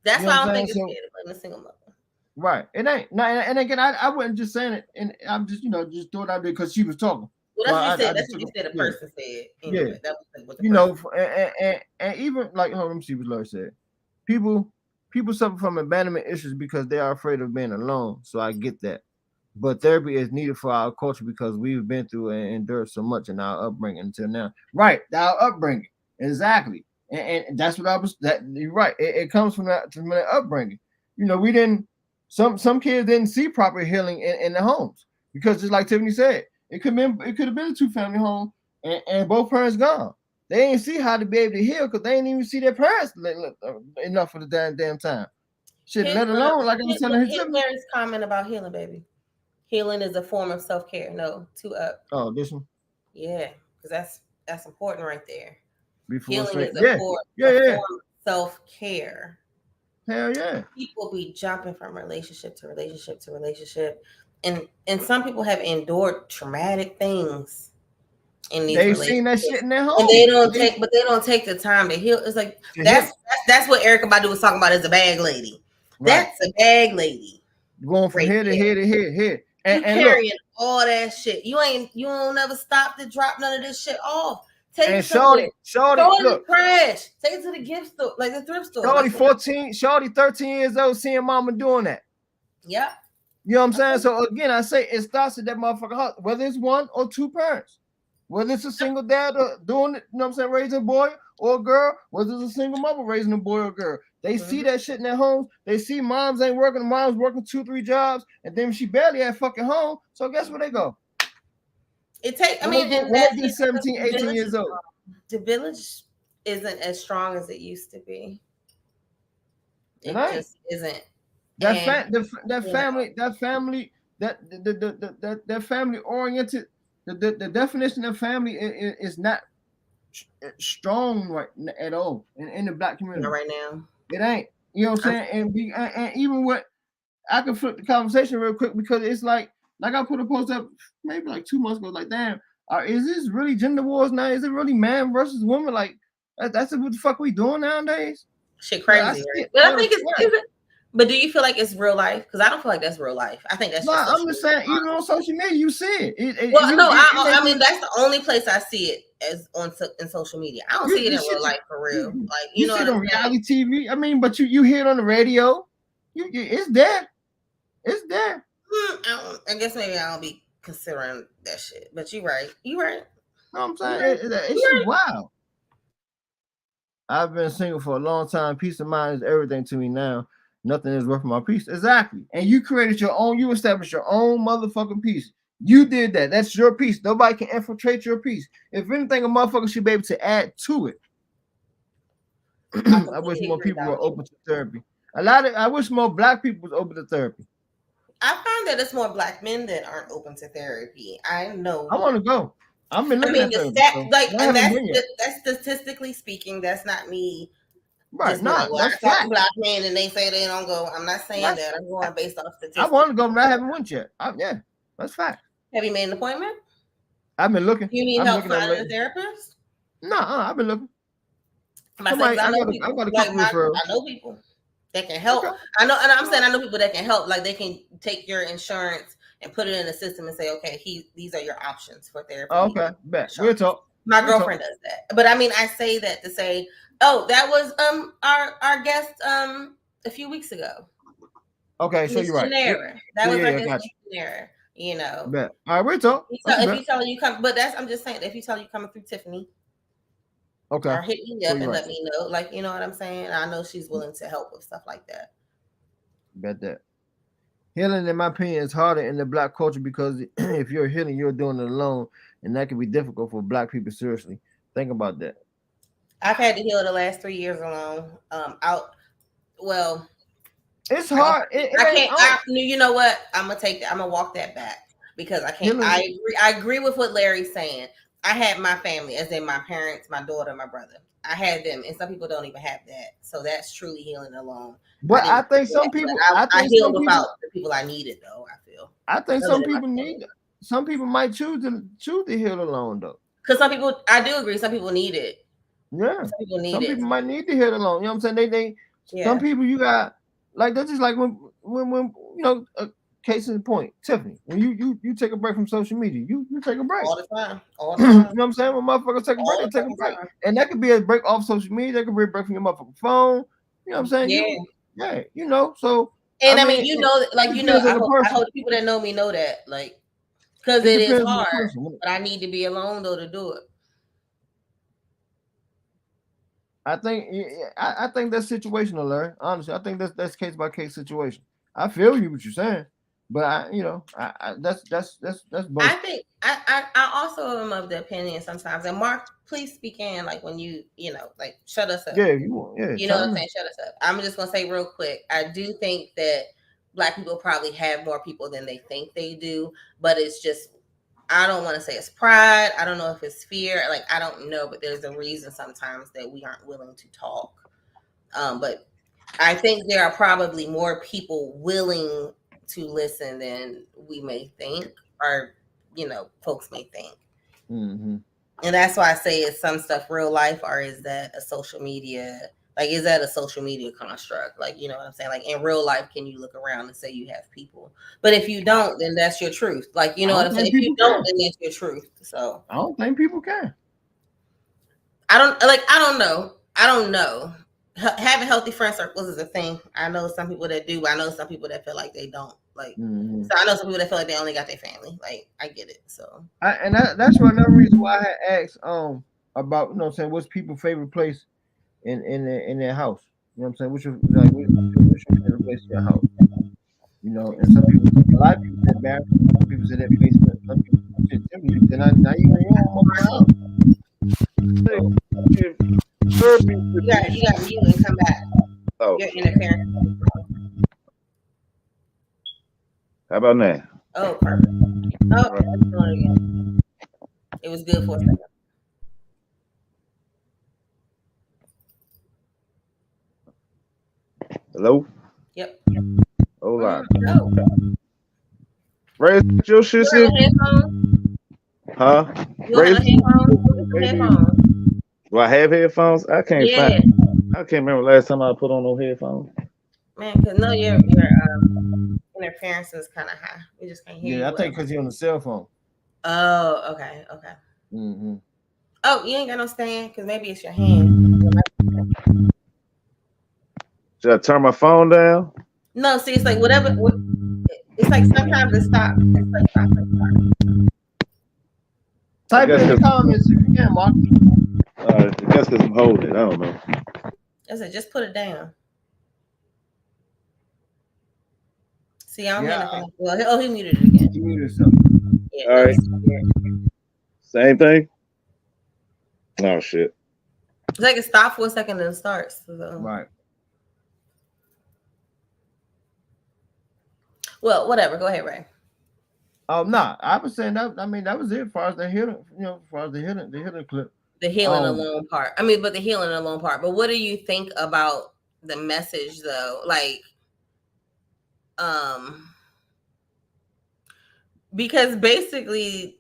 That's why I don't think it's fair to blame a single mother. Right, it ain't. No, and again, I wasn't just saying it, and I'm just just throw it out there because she was talking. Well, that's what you said. That's what you said. A person said. Anyway, yeah, that was what the and even like, hold on, let me see what Lord said. People suffer from abandonment issues because they are afraid of being alone. So I get that, but therapy is needed for our culture because we've been through and endured so much in our upbringing until now. Right, our upbringing, exactly, and that's what I was. That you're right. It comes from that upbringing. We didn't. Some kids didn't see proper healing in the homes because, just like Tiffany said, it could have been a 2-family home and both parents gone. They ain't see how to be able to heal because they ain't even see their parents enough for the damn time. Shit, let alone like I was telling her. Mary's comment about healing, baby. Healing is a form of self-care. No, 2 up. Oh, this one. Yeah, because that's important right there. Before Healing straight. is a form of self-care. Hell yeah. People be jumping from relationship to relationship to relationship, and some people have endured traumatic things in these They've seen that shit in their home, and they don't take the time to heal. It's like that's what Erykah Badu was talking about as a bag lady. Right. That's a bag lady. Going from here to here to here. And carrying all that shit. You don't never stop to drop none of this shit off. Take it somewhere. Shorty, look. Crash. Take it to the gift store, like the thrift store. Shorty 13 years old, seeing mama doing that. Yep. You know what I'm saying? So again, I say it starts at that motherfucker house, whether it's one or two parents, whether it's a single dad doing it, you know what I'm saying, raising a boy or a girl, whether it's a single mother raising a boy or a girl. They see that shit in their homes. They see moms ain't working, moms working 2-3 jobs, and then she barely at fucking home. So guess where they go? It takes, when they get 17, 18 years old. The village isn't as strong as it used to be. It just isn't. That family oriented. The definition of family is not strong right at all in the black community. Not right now. It ain't. You know what I'm saying? And even what I can flip the conversation real quick because it's like I put a post up maybe like 2 months ago. Like, damn, is this really gender wars now? Is it really man versus woman? Like, that's what the fuck we doing nowadays? Shit crazy, right? But I think it's. But do you feel like it's real life? Because I don't feel like that's real life. I think that's. No, I'm just saying. Even on social media, you see it. I mean, that's the only place I see it as in social media. I don't see it in real life for real. Like you know, see it on reality TV. I mean, but you hear it on the radio. It's there. It's there. I guess maybe I don't be considering that shit. But you're right. You're right. No, I'm saying it's wild. I've been single for a long time. Peace of mind is everything to me now. Nothing is worth my peace. Exactly. And you created your own, you established your own motherfucking peace. You did that. That's your peace. Nobody can infiltrate your peace. If anything, a motherfucker should be able to add to it. I wish more people were open to therapy. I wish more black people was open to therapy. I find that it's more black men that aren't open to therapy. I know. I want to go. I'm in looking at therapy. That's statistically speaking, that's not me. Right, that's black men and they say they don't go. I'm not saying that. I'm going based off statistics. I want to go, but I haven't went yet. Yeah, that's fact. Have you made an appointment? I've been looking. You need help finding a therapist? No, I've been looking. I know people that can help. Okay. I know people that can help. Like they can take your insurance and put it in the system and say, okay, these are your options for therapy. Okay, bet. We'll talk. My girlfriend does that. But I mean, I say that to say, oh, that was our guest a few weeks ago. Okay, so you're right. That was our guest Janera, you know. Bet. All right, we'll talk. If you tell you come, but I'm just saying, if you tell you coming through Tiffany, okay, or hit me up and let me know, like you know what I'm saying. I know she's willing to help with stuff like that. Bet that. Healing, in my opinion, is harder in the black culture because if you're healing, you're doing it alone, and that can be difficult for black people. Seriously, think about that. I've had to heal the last 3 years alone. It's hard. I can't. You know what? I'm gonna take that. I'm gonna walk that back because I can't. I agree with what Larry's saying. I had my family, as in my parents, my daughter, my brother. I had them, and some people don't even have that. So that's truly healing alone. But I think some people. I healed without the people I needed, though. I feel. I think some people need. Some people might choose to heal alone, though. Because some people, I do agree. Some people need it. Yeah, some people might need to heal alone. You know what I'm saying? Some people you got like that's just like when you know. Case in point, Tiffany. When you take a break from social media, you take a break all the time. You know what I'm saying? When motherfuckers take a break, they take a break, and that could be a break off social media. That could be a break from your motherfucking phone. You know what I'm saying? Yeah. You know. So and I mean, you know, like you know, I hope the people that know me know that, like, because it is hard. But I need to be alone though to do it. I think that's situational, Larry. Honestly, I think that's case by case situation. I feel you what you're saying. But that's both. I think I also am of the opinion sometimes. And Mark, please speak in like when you know, like shut us up. Yeah, you want. Yeah, you know what I'm saying? Shut us up. I'm just gonna say real quick. I do think that Black people probably have more people than they think they do, but it's just, I don't want to say it's pride. I don't know if it's fear. Like, I don't know, but there's a reason sometimes that we aren't willing to talk. But I think there are probably more people willing to listen than we may think, or, folks may think. Mm-hmm. And that's why I say, is some stuff real life, or is that a social media? Like, is that a social media construct? Like, you know what I'm saying? Like, in real life, can you look around and say you have people? But if you don't, then that's your truth. Like, you know what I'm saying? If you don't, then that's your truth. So I don't think people can. I don't know. Having healthy friend circles is a thing. I know some people that do, but I know some people that feel like they don't. Like, Mm-hmm. so I know some people that feel like they only got their family. Like, I get it. So that's another reason why I had asked about, you know what I'm saying, what's people's favorite place in their house. You know what I'm saying? What's your favorite place in your house? You know, and some people, a lot of people said bathroom, some people said that basement, some people said simply, then now you want my house. You got to mute and come back. Oh, You're interfering. how about now? Oh, perfect. Oh, let's do it again. It was good for a second. Hello? Yep. Hold on. No. Raise your shit, You have headphones? huh? You have headphones? Do I have headphones? I can't remember last time I put on no headphones. Man, because no, your interference is kind of high. We just can't hear you. Yeah, I think because you're on the cell phone. Oh, okay. Mm-hmm. Oh, you ain't got no stand? Because maybe it's your hand. Should I turn my phone down? No, see, it's like whatever. It's like sometimes it stops. It's like stop. Type it in the comments if you can, Mark. I guess because I'm holding it. I don't know. I said, just put it down. See, I don't hear nothing. Well, he muted it again. He muted something. Yeah, all right. Same thing? Oh, shit. It's like it stops for a second and it starts. So. Right. Well, whatever. Go ahead, Ray. Nah, I was saying that. I mean, that was it as far as the healing. You know, as far as the healing clip. The healing alone part. I mean, but the healing alone part. But what do you think about the message, though? Like, because basically,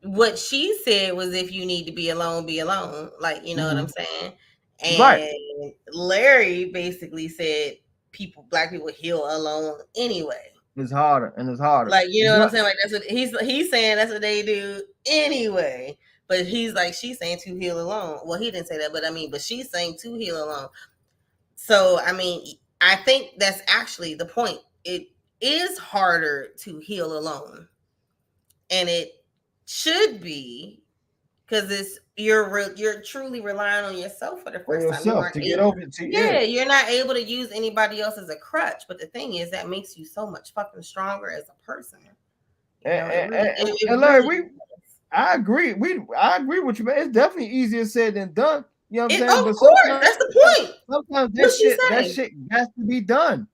what she said was, if you need to be alone, be alone. Like, you know what I'm saying? And right. Larry basically said, black people heal alone anyway. It's harder. Like, you know what I'm saying? Like, that's what he's saying. That's what they do anyway. But he's like, she's saying to heal alone. Well, he didn't say that, but she's saying to heal alone. So, I mean, I think that's actually the point. It is harder to heal alone, and it should be, because you're truly relying on yourself for the first time. To get over it. You're not able to use anybody else as a crutch. But the thing is, that makes you so much fucking stronger as a person. And Larry, I agree. I agree with you, man. It's definitely easier said than done. You know what I'm saying? Of course, that's the point. Sometimes that shit has to be done.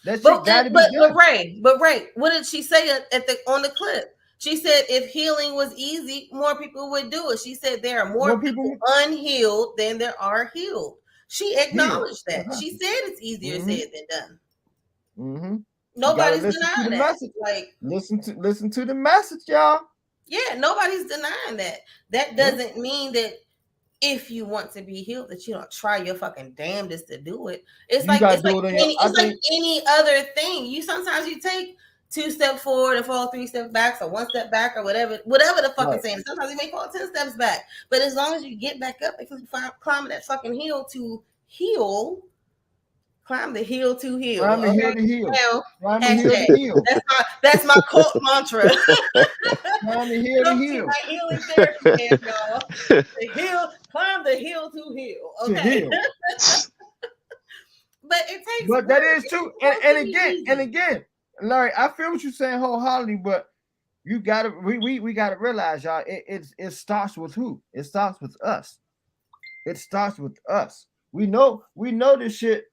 That shit got to be done. But Ray, what did she say on the clip? She said if healing was easy, more people would do it. She said there are more people unhealed than there are healed. She acknowledged that. She said it's easier said than done. Mm-hmm. Nobody's denying that. Message. Like, listen to the message, y'all. Yeah, nobody's denying that. That doesn't mean that if you want to be healed, that you don't try your fucking damnedest to do it. It's like any other thing. You sometimes you take 2 steps forward and fall 3 steps back, so 1 step back, or whatever the fucking saying. Sometimes you may fall 10 steps back, but as long as you get back up, if you climb that fucking hill to heal, climb the hill to heal. Climb the hill to heal. Climb the hill to heal. That's my cult mantra. Climb the hill to heal. My healing therapy, y'all. Climb the hill to heal. Okay. To heal. But it takes. But that is true. And again, Larry, I feel what you're saying wholeheartedly, but you gotta we gotta realize, y'all, it starts with who? It starts with us. It starts with us. We know this shit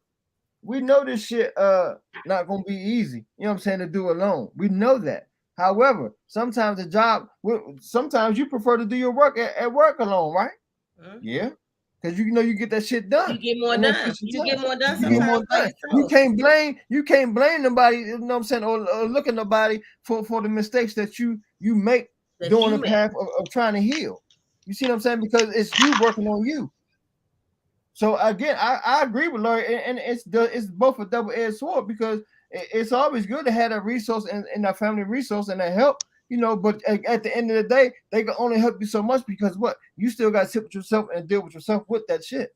we know this shit not gonna be easy. You know what I'm saying, to do alone. We know that. However, sometimes sometimes you prefer to do your work at work alone, right? Mm-hmm. Yeah. Because you know you get that shit done. You get more done. You get more done sometimes. Get more done. You can't blame nobody, you know what I'm saying, or look at nobody for the mistakes that you make during the path of trying to heal. You see what I'm saying? Because it's you working on you. So again, I agree with Larry, and it's both a double-edged sword, because it's always good to have that resource and that family resource and that help, you know. But at the end of the day, they can only help you so much, because what, you still got to sit with yourself and deal with yourself with that shit.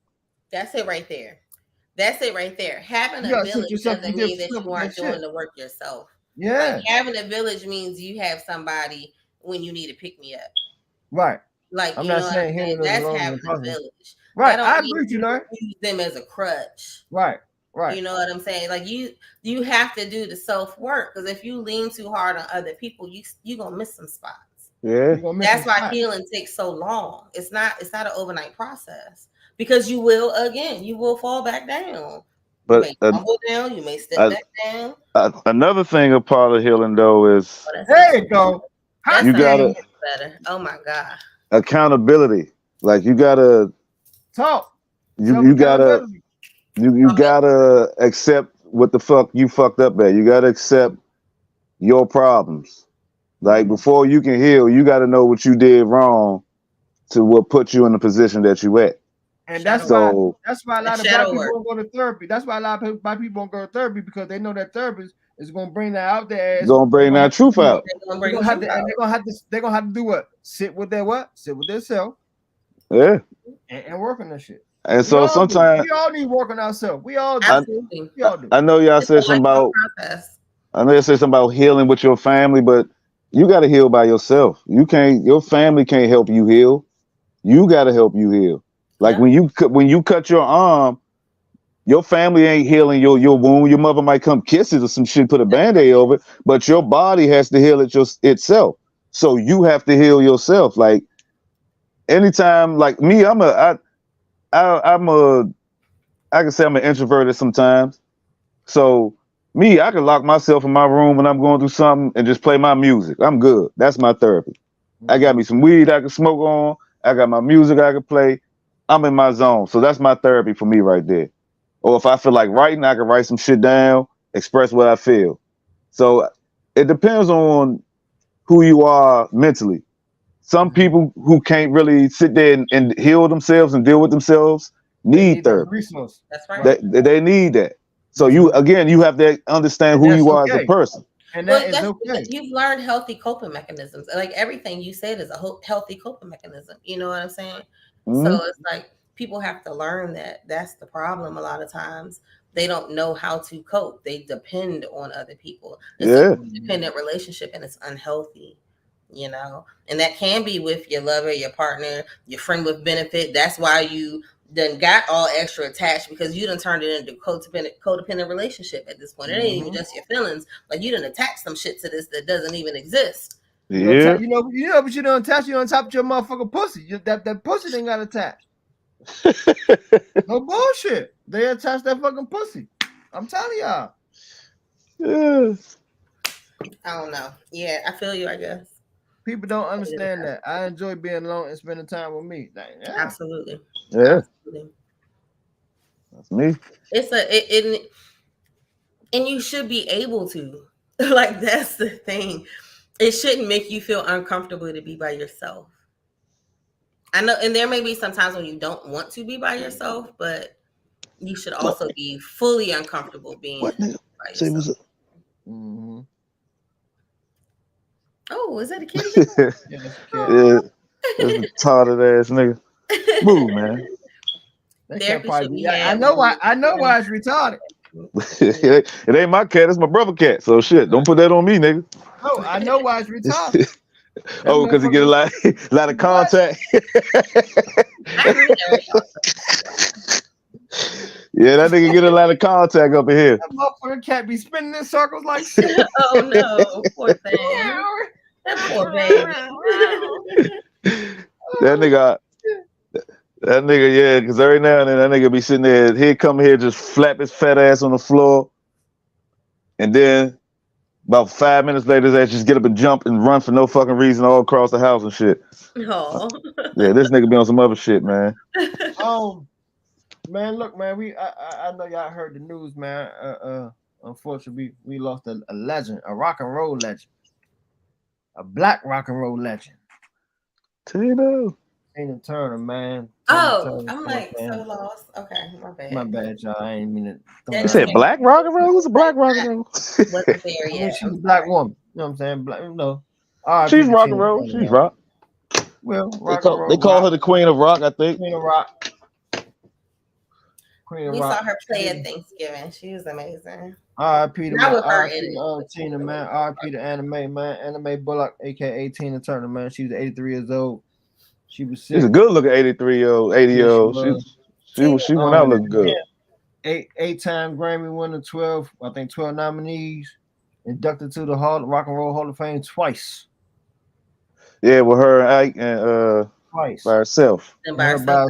That's it right there. Having a village doesn't mean that you aren't doing the work yourself. Yeah. Like, having a village means you have somebody when you need to pick me up. Right. Like, I'm not saying that's having a village. Right. I agree with you, Larry. Use them as a crutch. Right. Right. You know what I'm saying? Like, you have to do the self work, because if you lean too hard on other people, you're gonna miss some spots. Yeah. That's why healing takes so long. It's not an overnight process, because you will fall back down. But you may tumble down, you may step back down. Another thing, a part of healing though is there you go. You gotta better. Oh my God. Accountability. Like, you gotta talk. You gotta accept what the fuck you fucked up at. You gotta accept your problems. Like, before you can heal, you gotta know what you did wrong to what put you in the position that you at. And that's why a lot of black people don't go to therapy. That's why a lot of black people don't go to therapy, because they know that therapist is gonna bring that out there. It's gonna bring that truth out. They're gonna have to do what? Sit with their self. Yeah. And work on that shit. And so sometimes we all need work on ourselves. We all do. I know y'all said something about. I know you said something about healing with your family, but you got to heal by yourself. Your family can't help you heal. You got to help you heal. Like, when you cut your arm, your family ain't healing your wound. Your mother might come kiss it or some shit, put a Band-Aid over it, but your body has to heal itself. So you have to heal yourself. Like, anytime, like me, I can say I'm an introverted sometimes. So me, I can lock myself in my room when I'm going through something and just play my music. I'm good. That's my therapy. I got me some weed I can smoke on. I got my music I can play. I'm in my zone. So that's my therapy for me right there. Or if I feel like writing, I can write some shit down, express what I feel. So it depends on who you are mentally. Some people who can't really sit there and heal themselves and deal with themselves need therapy. That's right. They need that. So you have to understand who you are as a person. And that is okay. You've learned healthy coping mechanisms. Like, everything you said is a healthy coping mechanism. You know what I'm saying? Mm-hmm. So it's like, people have to learn that. That's the problem. A lot of times they don't know how to cope. They depend on other people. It's a dependent relationship, and it's unhealthy. You know, and that can be with your lover, your partner, your friend with benefit. That's why you done got all extra attached, because you done turned it into codependent relationship at this point. It ain't even just your feelings. Like, you done attach some shit to this that doesn't even exist. Yeah. You know, but you don't attach you on top of your motherfucking pussy. That pussy ain't got attached. No bullshit. They attach that fucking pussy. I'm telling y'all. Yeah. I don't know. Yeah, I feel you, I guess. People don't understand that. I enjoy being alone and spending time with me. Like, Absolutely. Yeah. Absolutely. That's me. And you should be able to. Like, that's the thing. It shouldn't make you feel uncomfortable to be by yourself. I know, and there may be some times when you don't want to be by yourself, but you should also be fully uncomfortable being by yourself. Mm-hmm. Oh, is that a kitty? Yeah, that's a retarded ass nigga. Move, man. I know why it's retarded. It ain't my cat, it's my brother cat. So shit, don't put that on me, nigga. No, I know why it's retarded. Oh, because he get a lot of contact. Yeah, that nigga get a lot of contact up in here. That motherfucking cat be spinning in circles like shit. Oh no, poor thing. That poor baby. That That nigga, yeah, because every now and then that nigga be sitting there, he'd come here, just flap his fat ass on the floor, and then about 5 minutes later, his ass just get up and jump and run for no fucking reason all across the house and shit. Oh. Yeah, this nigga be on some other shit, man. Man, look, man, I know y'all heard the news, man. Unfortunately, we lost a legend, a rock and roll legend, a black rock and roll legend. Tina Turner, man. I'm like so lost. Okay, my bad. My bad, y'all. I ain't mean to. You said black rock and roll? Who's a black rock and roll? Wasn't there yet. She's a black woman. You know what I'm saying? Black, she's rock and roll. She's rock. Well, they call her the queen of rock, I think. Queen of rock. We saw her play at Thanksgiving. She was amazing. R.I.P. to Tina, man. R.I.P. to Anime, man. Anime Bullock, aka Tina Turner, man. She was 83 years old. She was sick. She's a good looking 83-year-old, 80-year-old. She went out looking good. 8-time Grammy winner, 12 nominees, inducted to the Rock and Roll Hall of Fame twice. Yeah, with her and Ike and twice by herself. And by herself.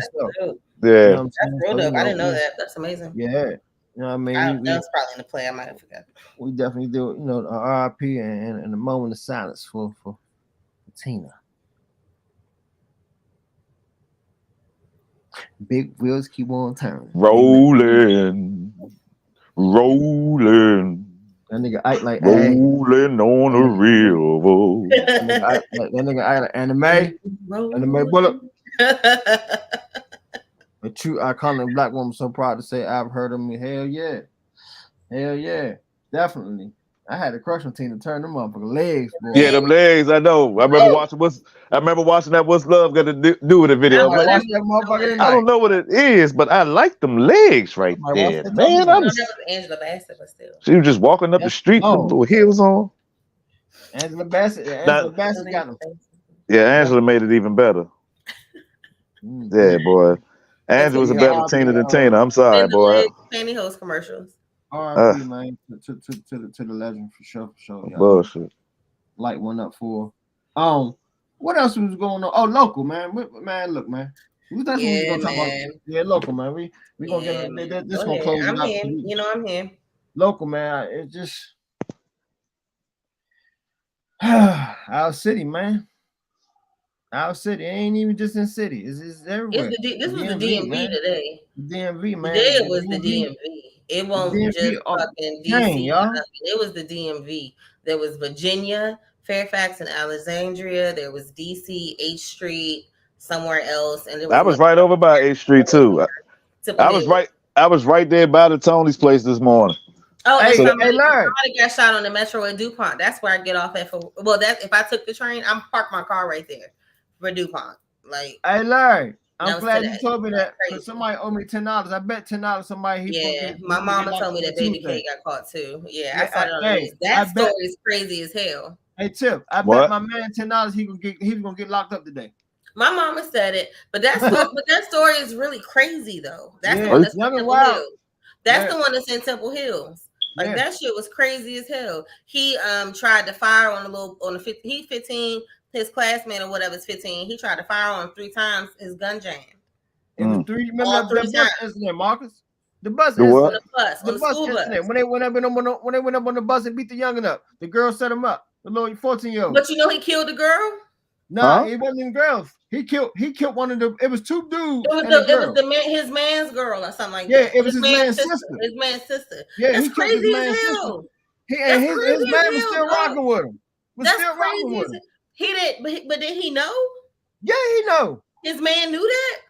Yeah. You know that's real dope. I didn't know that. That's amazing. Yeah. You know what I mean? That was probably in the play. I might have forgot. We definitely do, RIP and a moment of silence for Tina. Big wheels keep on turning. Rolling. That nigga Ike like rolling on the river. That nigga Ike like anime bullet. A true iconic black woman. So proud to say I've heard of me. Hell yeah, definitely. I had a crush on Tina Turner, them motherfucking legs, boy. Yeah, them legs. I know. I remember watching that. What's Love got to do with the video? I don't know what it is, but I like them legs right there, man. Angela Bassett, but still. She was just walking up the street with little heels on. Angela Bassett got them. Yeah, Angela made it even better. Yeah, boy. Angela was a better Tina than Tina. I'm sorry, boy. Pantyhose commercials. R.I.P. man, to the legend for sure. Y'all. Bullshit. Light one up for. What else was going on? Oh, local man. Man, look, man. That's what we gonna talk about. Yeah, local man. We gonna get this gonna close it out. I'm here. Local man. It just our city, man. Our city ain't even just in city. It's everywhere. This was the DMV man. Today. DMV, man. Today it was the DMV. It won't just fucking DC. Y'all. It was the DMV. There was Virginia, Fairfax, and Alexandria. There was DC, H Street, somewhere else, and I was right over by H Street too. I was right there by the Tony's place this morning. Oh, and somebody got shot on the metro at DuPont. That's where I get off at that's if I took the train, I'm parked my car right there for DuPont. Like, hey, Larry, I'm glad you told me that. Because somebody owed me $10. I bet $10 somebody. My mama told me that Baby K got caught too. Yeah, I saw it on the news. That story is crazy as hell. Hey, Tip, I bet my man $10 he was gonna get locked up today. My mama said it, but that story is really crazy though. That's the one that's in Temple Hills. That's the one that's in Temple Hills. Like that shit was crazy as hell. He tried to fire on he's 15, his classmate or whatever is 15. He tried to fire on 3 times, his gun jammed. It was 3. Remember the bus incident, Marcus? The bus incident. The bus incident. When they went up on the bus and beat the youngin' up, the girl set him up. The little 14-year-old. But he killed the girl? No, it wasn't even girls. He killed one of the. It was 2 dudes. It was his man's girl or something like that. Yeah, it was his man's sister. His man's sister. Yeah, that's crazy as hell. His man was still rocking with him. That's crazy. He didn't, but did he know? Yeah, he know. His man knew that.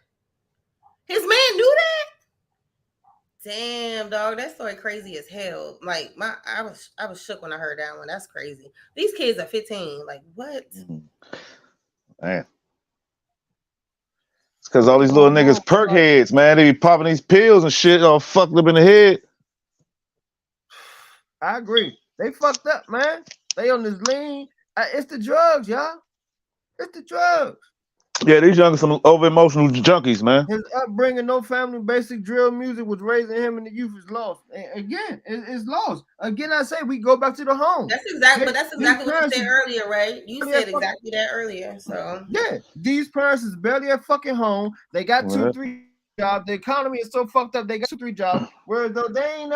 His man knew that. Damn, dog, that story crazy as hell. Like I was shook when I heard that one. That's crazy. These kids are 15. Like what? Man, it's because all these little niggas perk heads, man. They be popping these pills and shit, all fucked up in the head. I agree. They fucked up, man. They on this lean. It's the drugs, y'all. It's the drugs. Yeah, these young some over emotional junkies, man. His upbringing, no family, basic drill music was raising him in the youth is lost. Again, it's lost. Again, I say we go back to the home. That's exactly what you said earlier, right? You said exactly that earlier. So yeah, these parents is barely at fucking home. They got 2-3 jobs. The economy is so fucked up. They got 2-3 jobs. Whereas though they ain't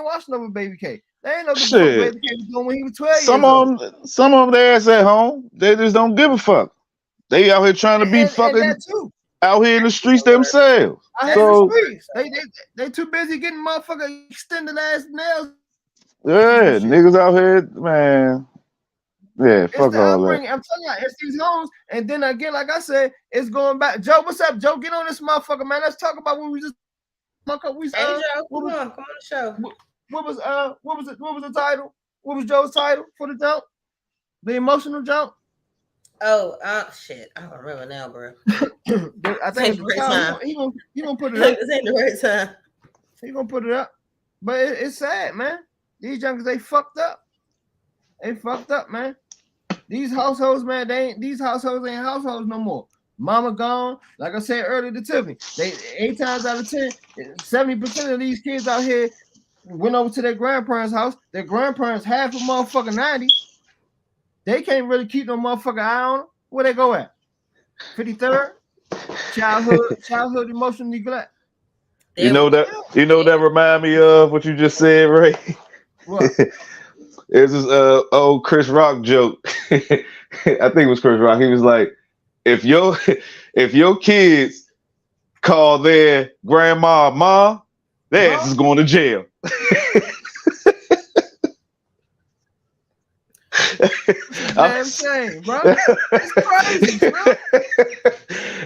watching over baby K. They ain't know the fuck baby K was doing when he was 12 years old. Some of them their ass at home. They just don't give a fuck. They out here trying to be fucking out here in the streets themselves. So they too busy getting motherfucking extended ass nails. Yeah, niggas out here, man. Yeah, fuck all that. I'm telling you, it's these homes, and then again, like I said, it's going back. Joe, what's up, Joe? Get on this motherfucker, man. Let's talk about what we just. Joe, come on the show. What was the title? What was Joe's title for the jump? The emotional jump. Oh, shit! I don't remember now, bro. I think it's time. He gonna put it up. This ain't the right time. He gonna put it up, but it's sad, man. These youngsters, they fucked up. They fucked up, man. These households, man, these households ain't households no more. Mama gone. Like I said earlier to Tiffany, they 8 times out of 10, 70% of these kids out here went over to their grandparents' house. Their grandparents half a motherfucking 90. They can't really keep no motherfucking eye on them. Where they go at? 53rd? Childhood emotional neglect. You know that remind me of what you just said, Ray? What? It's this old Chris Rock joke. I think it was Chris Rock. He was like, if your kids call their grandma Ma, their ass is going to jail. I'm saying, bro. It's crazy, bro.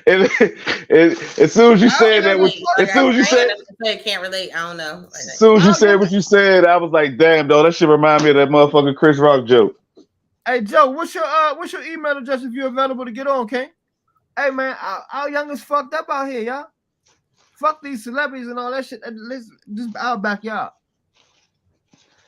And as soon as you said that, as soon as you said, I can't relate. I don't know. As soon as you said what you said, I was like, damn, though, that shit remind me of that motherfucking Chris Rock joke. Hey, Joe, what's your email address if you're available to get on, King? Hey, man, our youngest fucked up out here, y'all. Fuck these celebrities and all that shit. Let's just our backyard.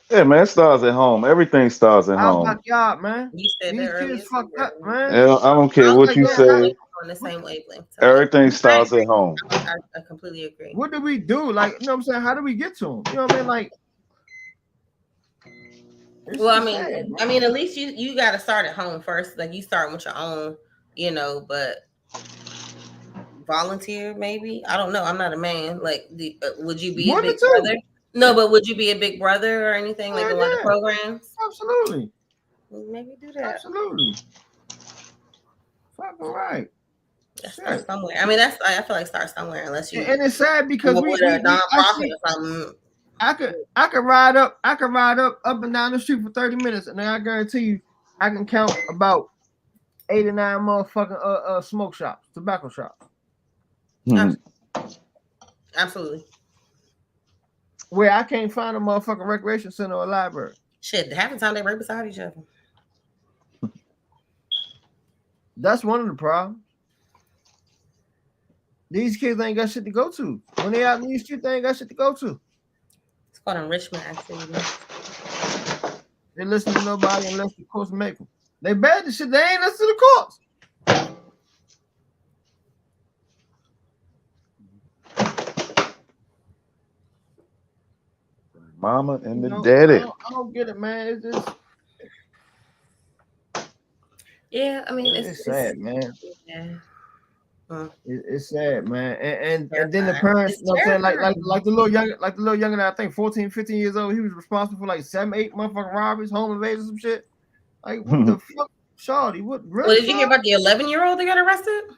Yeah, man, it starts at home. Everything starts at home. Our backyard, man. You said these that kids fucked up, man. I don't care what you say. On the same wavelength. Everything starts at home. I completely agree. What do we do? Like, you know what I'm saying? How do we get to them? You know what I mean? Like, well, I mean, at least you got to start at home first. Like, you start with your own, but volunteer maybe. I don't know. I'm not a man. Like, would you be a big brother? No, but would you be a big brother or anything like one of the programs? Absolutely. Maybe do that. Absolutely. Fucking right. Start somewhere. I mean, I feel like start somewhere unless you. And it's sad because we a nonprofit or something. I could ride up and down the street for 30 minutes, and then I guarantee you, I can count about 8 or 9 motherfucking smoke shops, tobacco shops. Absolutely. Where I can't find a motherfucking recreation center or library. Shit, half the time they right beside each other. That's one of the problems. These kids ain't got shit to go to. When they out in these streets, they ain't got shit to go to. It's called enrichment activity. They listen to nobody unless the courts make them. They bad the shit. They ain't listen to the courts. Mama and the daddy. I don't get it, man. It's just. Yeah, I mean, it's sad, man. Yeah. It's sad, man. And then the parents, you know what I'm saying, like the little younger, I think 14, 15 years old, he was responsible for like 7, 8 motherfucking robberies, home invasions, some shit. Like, what the fuck, shawty? What? Really? Well, did you hear about the 11-year-old that got arrested?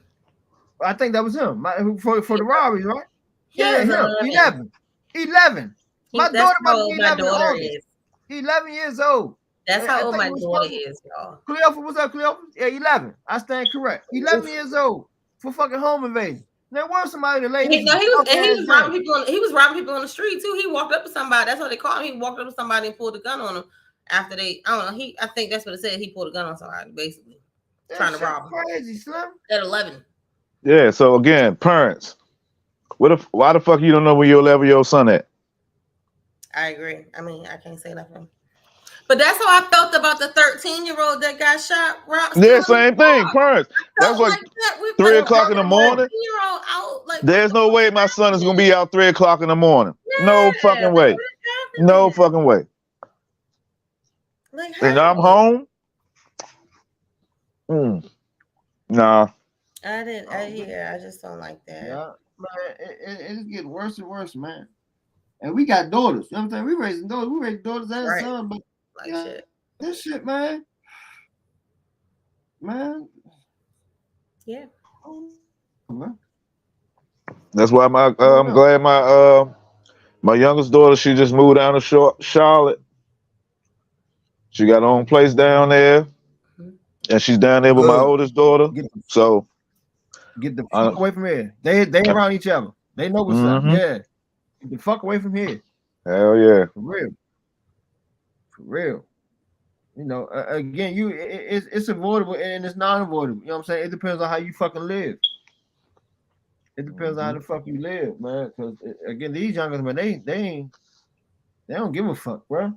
I think that was him for the robberies, right? Yeah, him. 11. My daughter about to be 11 is. 11 years old. That's how old my daughter is, y'all. Cleophas, what's up, Cleophas? Yeah, 11. I stand correct. 11 years old for fucking home invasion. There was somebody that laid. He was robbing people. He was robbing people on the street too. He walked up to somebody. That's what they called him. He walked up to somebody and pulled a gun on him. After they, I don't know. I think that's what it said. He pulled a gun on somebody, basically trying to rob him. Crazy, Slim. At 11. Yeah. So again, parents, why the fuck you don't know where your 11-year-old son at? I agree. I mean, I can't say nothing. But that's how I felt about the 13-year-old that got shot. Yeah, same thing. Parents. That's like 3 o'clock in the morning. Out, like, there's no way my son is gonna be out 3 o'clock in the morning. Yeah, no fucking way. No fucking way. Like, and I'm home. Nah. I just don't like that. Yeah, man, it's getting worse and worse, man. And we got daughters. You know what I'm saying? We raising daughters. We raising daughters and Right. sons, but Like shit. This shit, man. Yeah. That's why I'm glad my youngest daughter, she just moved down to Charlotte. She got her own place down there, and she's down there with my oldest daughter. So get the fuck away from here. They around each other. They know what's up. Yeah, get the fuck away from here. Hell yeah, for real. You know, again, it's avoidable and it's non-avoidable. You know what I'm saying? It depends on how you fucking live. It depends on how the fuck you live, man. Because again, these youngers, man, they don't give a fuck, bro.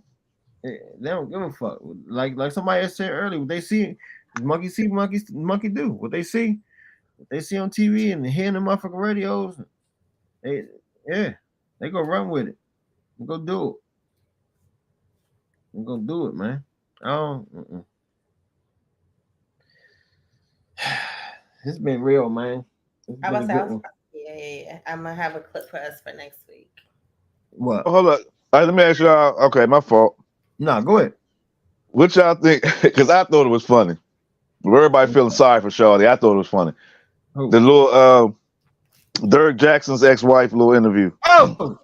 They don't give a fuck. Like somebody else said earlier, what they see, monkey see, monkey do. What they see on TV and hearing the motherfucking radios, they go run with it. They go do it. They go do it, man. It's been real, man. How about yeah. I'm gonna have a clip for us for next week. What? Hold up. Let me ask y'all. Okay, my fault. No, go ahead. What y'all think? Because I thought it was funny. Everybody feeling sorry for Shawty. I thought it was funny. The little Derek Jackson's ex-wife little interview. Oh,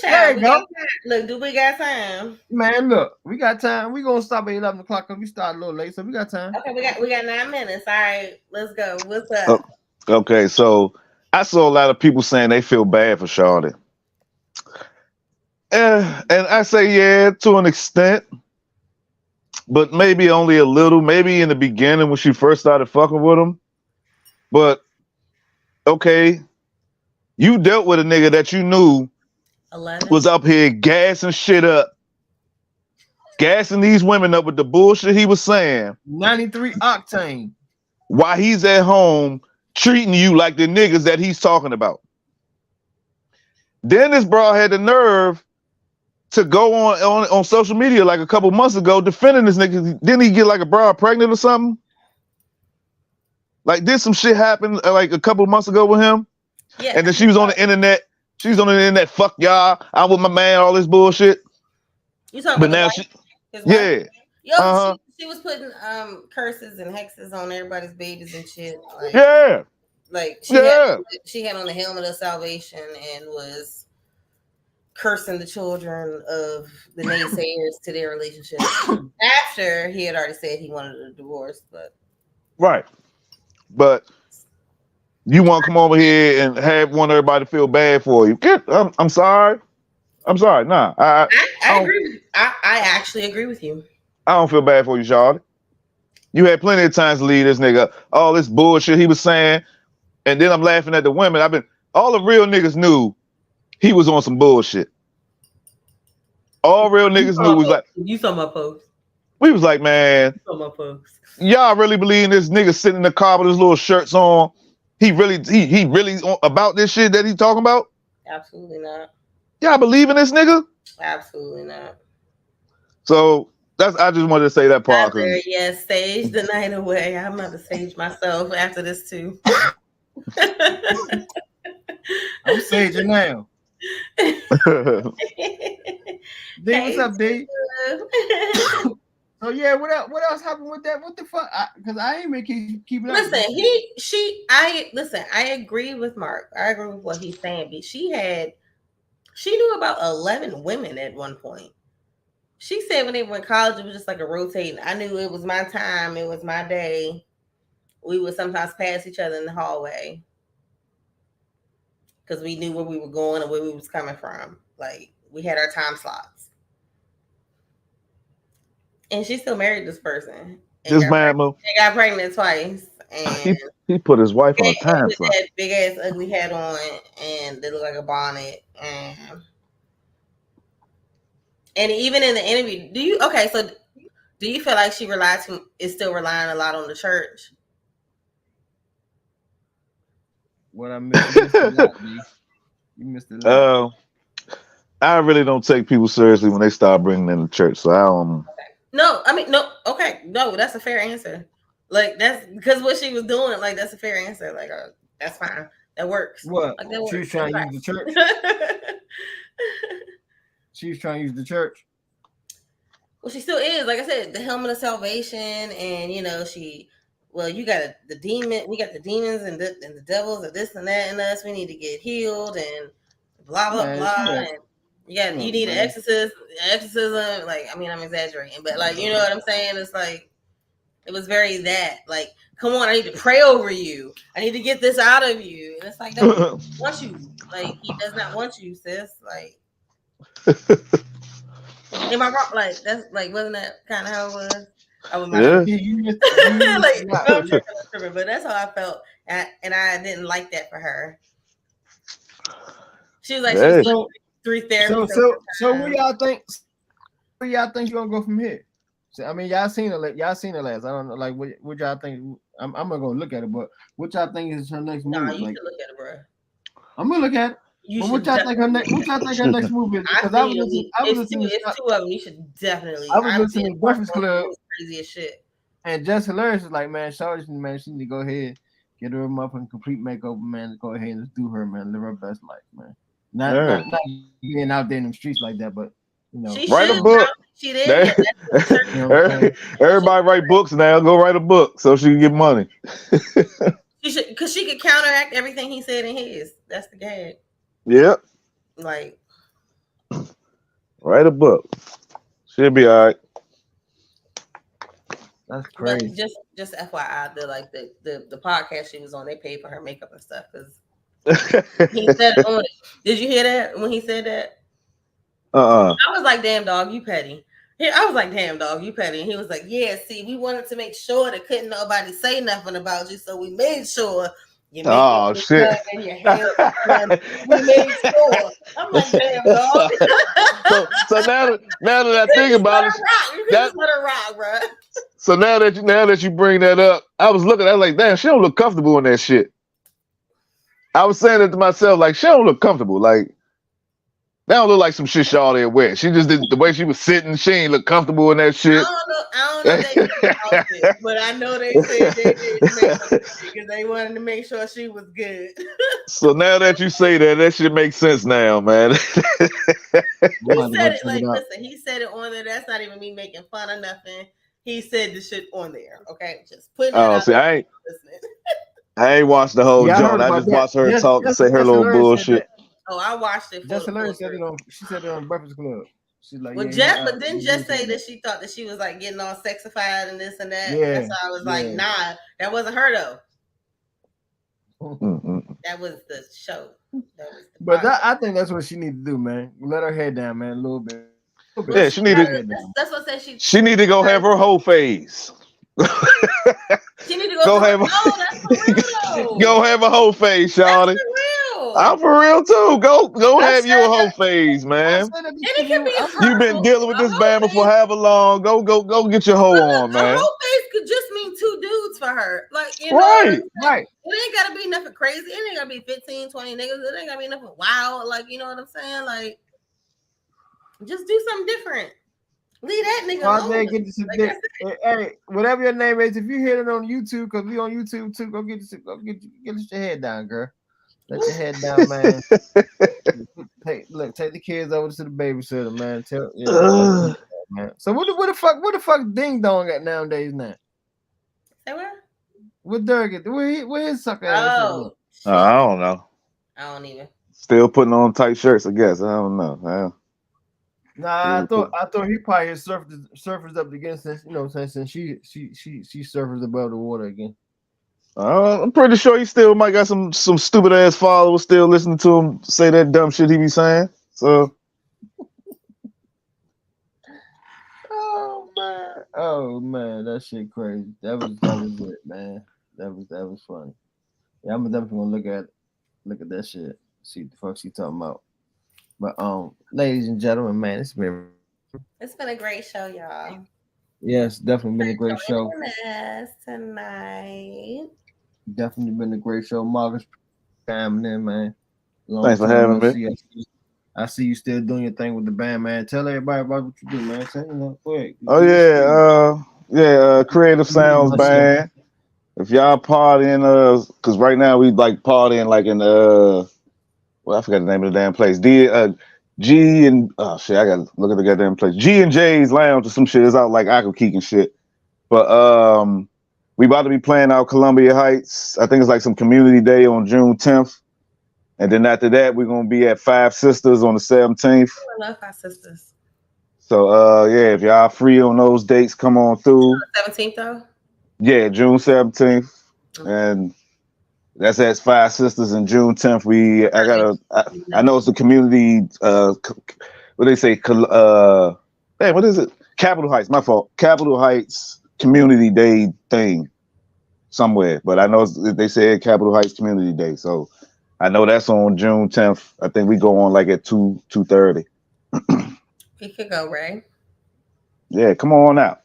child. Look, do we got time? Man, look, we got time. We gonna stop at 11 o'clock because we started a little late, so we got time. Okay, we got 9 minutes. All right, let's go. What's up? Okay, so I saw a lot of people saying they feel bad for Shawty. And I say, yeah, to an extent, but maybe only a little. Maybe in the beginning when she first started fucking with him. But okay, you dealt with a nigga that you knew 11. was up here gassing shit up, gassing these women up with the bullshit he was saying. 93 octane. While he's at home treating you like the niggas that he's talking about. Then this bro had the nerve to go on social media like a couple months ago defending this nigga. Didn't he get like a broad pregnant or something? Like, did some shit happen like a couple months ago with him? Yeah. And then she was on the internet. She's on the internet. Fuck y'all. I'm with my man. All this bullshit. You talking but about now his wife? Yeah. She was putting curses and hexes on everybody's babies and shit. Like, yeah. Like she had on the helmet of salvation and was cursing the children of the naysayers to their relationship after he had already said he wanted a divorce. But right. But you want to come over here and want everybody to feel bad for you? I'm sorry. I'm sorry. Nah, I agree. I actually agree with you. I don't feel bad for you, Charlie. You had plenty of times to leave this nigga all this bullshit he was saying, and then I'm laughing at the women. All the real niggas knew he was on some bullshit. All real niggas knew was like, you saw my post. We was like, man, you saw my post. Y'all really believe this nigga sitting in the car with his little shirts on? He really about this shit that he talking about? Absolutely not. Y'all believe in this nigga? Absolutely not. So I just wanted to say that part. Yes, stage the night away. I'm about to stage myself after this too. I'm saging now. D, what's up, D? So yeah, what else happened with that? What the fuck? Because I ain't been keeping up. Listen, I agree with Mark. I agree with what he's saying. But she knew about 11 women at one point. She said when they were in college, it was just like a rotating. I knew it was my time. It was my day. We would sometimes pass each other in the hallway because we knew where we were going and where we was coming from. Like, we had our time slots. And she still married this person. This man move. They got pregnant twice. And he put his wife on a time slot. That big ass ugly hat on, and they look like a bonnet. And And even in the interview, do you feel like she is still relying a lot on the church? What I missed, you missed a lot, D. You missed a lot. I really don't take people seriously when they start bringing in the church. So I don't. No, I mean, no. Okay, no, that's a fair answer. Like that's because what she was doing, like that's a fair answer. Like that's fine, that works. What? Like, that She was trying to use the church. She was trying to use the church. Well, she still is. Like I said, the helmet of salvation, and you know you got the demon. We got the demons and the devils and this and that in us. We need to get healed and blah blah blah. And you need an exorcism. Like I mean, I'm exaggerating, but like you know what I'm saying. It's like it was very that. Like, come on, I need to pray over you. I need to get this out of you. And it's like, no, he doesn't want you. Like he does not want you, sis. Like. Am I wrong? Like that's like wasn't that kind of how it was? But that's how I felt, and I didn't like that for her. She was like, she's like 3 therapies. So where y'all think? Where y'all think you gonna go from here? So, I mean, y'all seen it last. I don't know, like what y'all think. I'm not gonna look at it, but what y'all think is her next move? Nah, you like, should look at it, bro. I'm gonna look at it. But what y'all think her next move is? Because I was listening. It's two of them. You should definitely. I was listening to Breakfast Club. Crazy as shit. And Just Hilarious is like, man, Shawty, man, she need to go ahead, get her up in complete makeover, man. Go ahead and just do her, man. Live her best life, man. Not being out there in the streets like that, but you know, write a book. She did. Everybody write books now. Go write a book so she can get money. She should, because she could counteract everything he said in his. That's the gag. Yep. Like, write a book. She'll be all right. That's crazy. But just FYI, the podcast she was on, they paid for her makeup and stuff because he said on it. Did you hear that when he said that? I was like, damn dog, you petty. I was like, damn dog, you petty. And he was like, yeah, see, we wanted to make sure that couldn't nobody say nothing about you, so we made sure you made shit. And your hair we made sure. I'm like, damn dog. so now that I think about it, let her rock, bro. So now that you bring that up, I was like, damn, she don't look comfortable in that shit. I was saying it to myself, like, she don't look comfortable. Like, that don't look like some shit y'all there wear. She just did the way she was sitting. She ain't look comfortable in that shit. I don't know if they did outfit, but I know they said they did because they wanted to make sure she was good. So now that you say that shit makes sense now, man. He said it like, listen, he said it on there. That's not even me making fun of nothing. He said the shit on there. Okay, just putting it out. See, I ain't watched the whole joint. I just watched her talk and say her little bullshit. Oh, I watched it. Just Hilarious said it on. She said it on Breakfast Club. She's like, well, but didn't Jess say that she thought that she was like getting all sexified and this and that? Yeah, that's why I was like, nah, that wasn't her though. That was the show. But I think that's what she need to do, man. Let her head down, man, a little bit. Yeah, she need to. That's what I said. She need to go have her whole phase. She need to go have a that's for real. Go have a whole phase, Shawty. I'm for real too. Go have you a whole phase, man. You've been dealing with this bama for however long. Go get your hoe on, man. A whole phase could just mean 2 dudes for her. Like, you know, right. It ain't gotta be nothing crazy. It ain't gotta be 15, 20 niggas. It ain't gotta be nothing wild. Like, you know what I'm saying? Like, just do something different. Leave that nigga alone. Get you some dick. Hey, whatever your name is, if you hit it on YouTube, because we on YouTube too, get your head down, girl. Let your head down, man. Take the kids over to the babysitter, man. Man. So what the fuck Ding Dong at nowadays now? Say what? What Durgan? Where his sucker at? I don't know. I don't even. Still putting on tight shirts, I guess. I don't know. Nah, I thought he probably had surfaced up again since since she surfaced above the water again. I'm pretty sure he still might got some stupid ass followers still listening to him say that dumb shit he be saying. So, oh man, that shit crazy. That was it, man. That was funny. Yeah, I'm definitely gonna look at that shit. See what the fuck she talking about. But ladies and gentlemen, man, it's been It's been a great show, y'all. Yes, definitely been a great show. Tonight. Definitely been a great show. Marcus, coming in, man. Thanks for having me. I see you still doing your thing with the band, man. Tell everybody about what you do, man. Tell them quick. Oh yeah, Creative Sounds Band. If y'all partying, because right now we like partying like in well, I forgot the name of the damn place. G and I gotta look at the goddamn place. G and J's Lounge or some shit is out like OUTTTT and shit. But we about to be playing out Columbia Heights. I think it's like some community day on June 10th. And then after that, we're gonna be at Five Sisters on the 17th. I love Five Sisters. So yeah, if y'all free on those dates, come on through. 17th though? Yeah, June 17th. And that's at Five Sisters and June 10th. I know it's a community what they say, what is it? Capitol Heights, my fault. Capitol Heights Community Day thing somewhere. But I know they said Capitol Heights Community Day. So I know that's on June 10th. I think we go on like at 2:30. We could go, Ray. Yeah, come on out.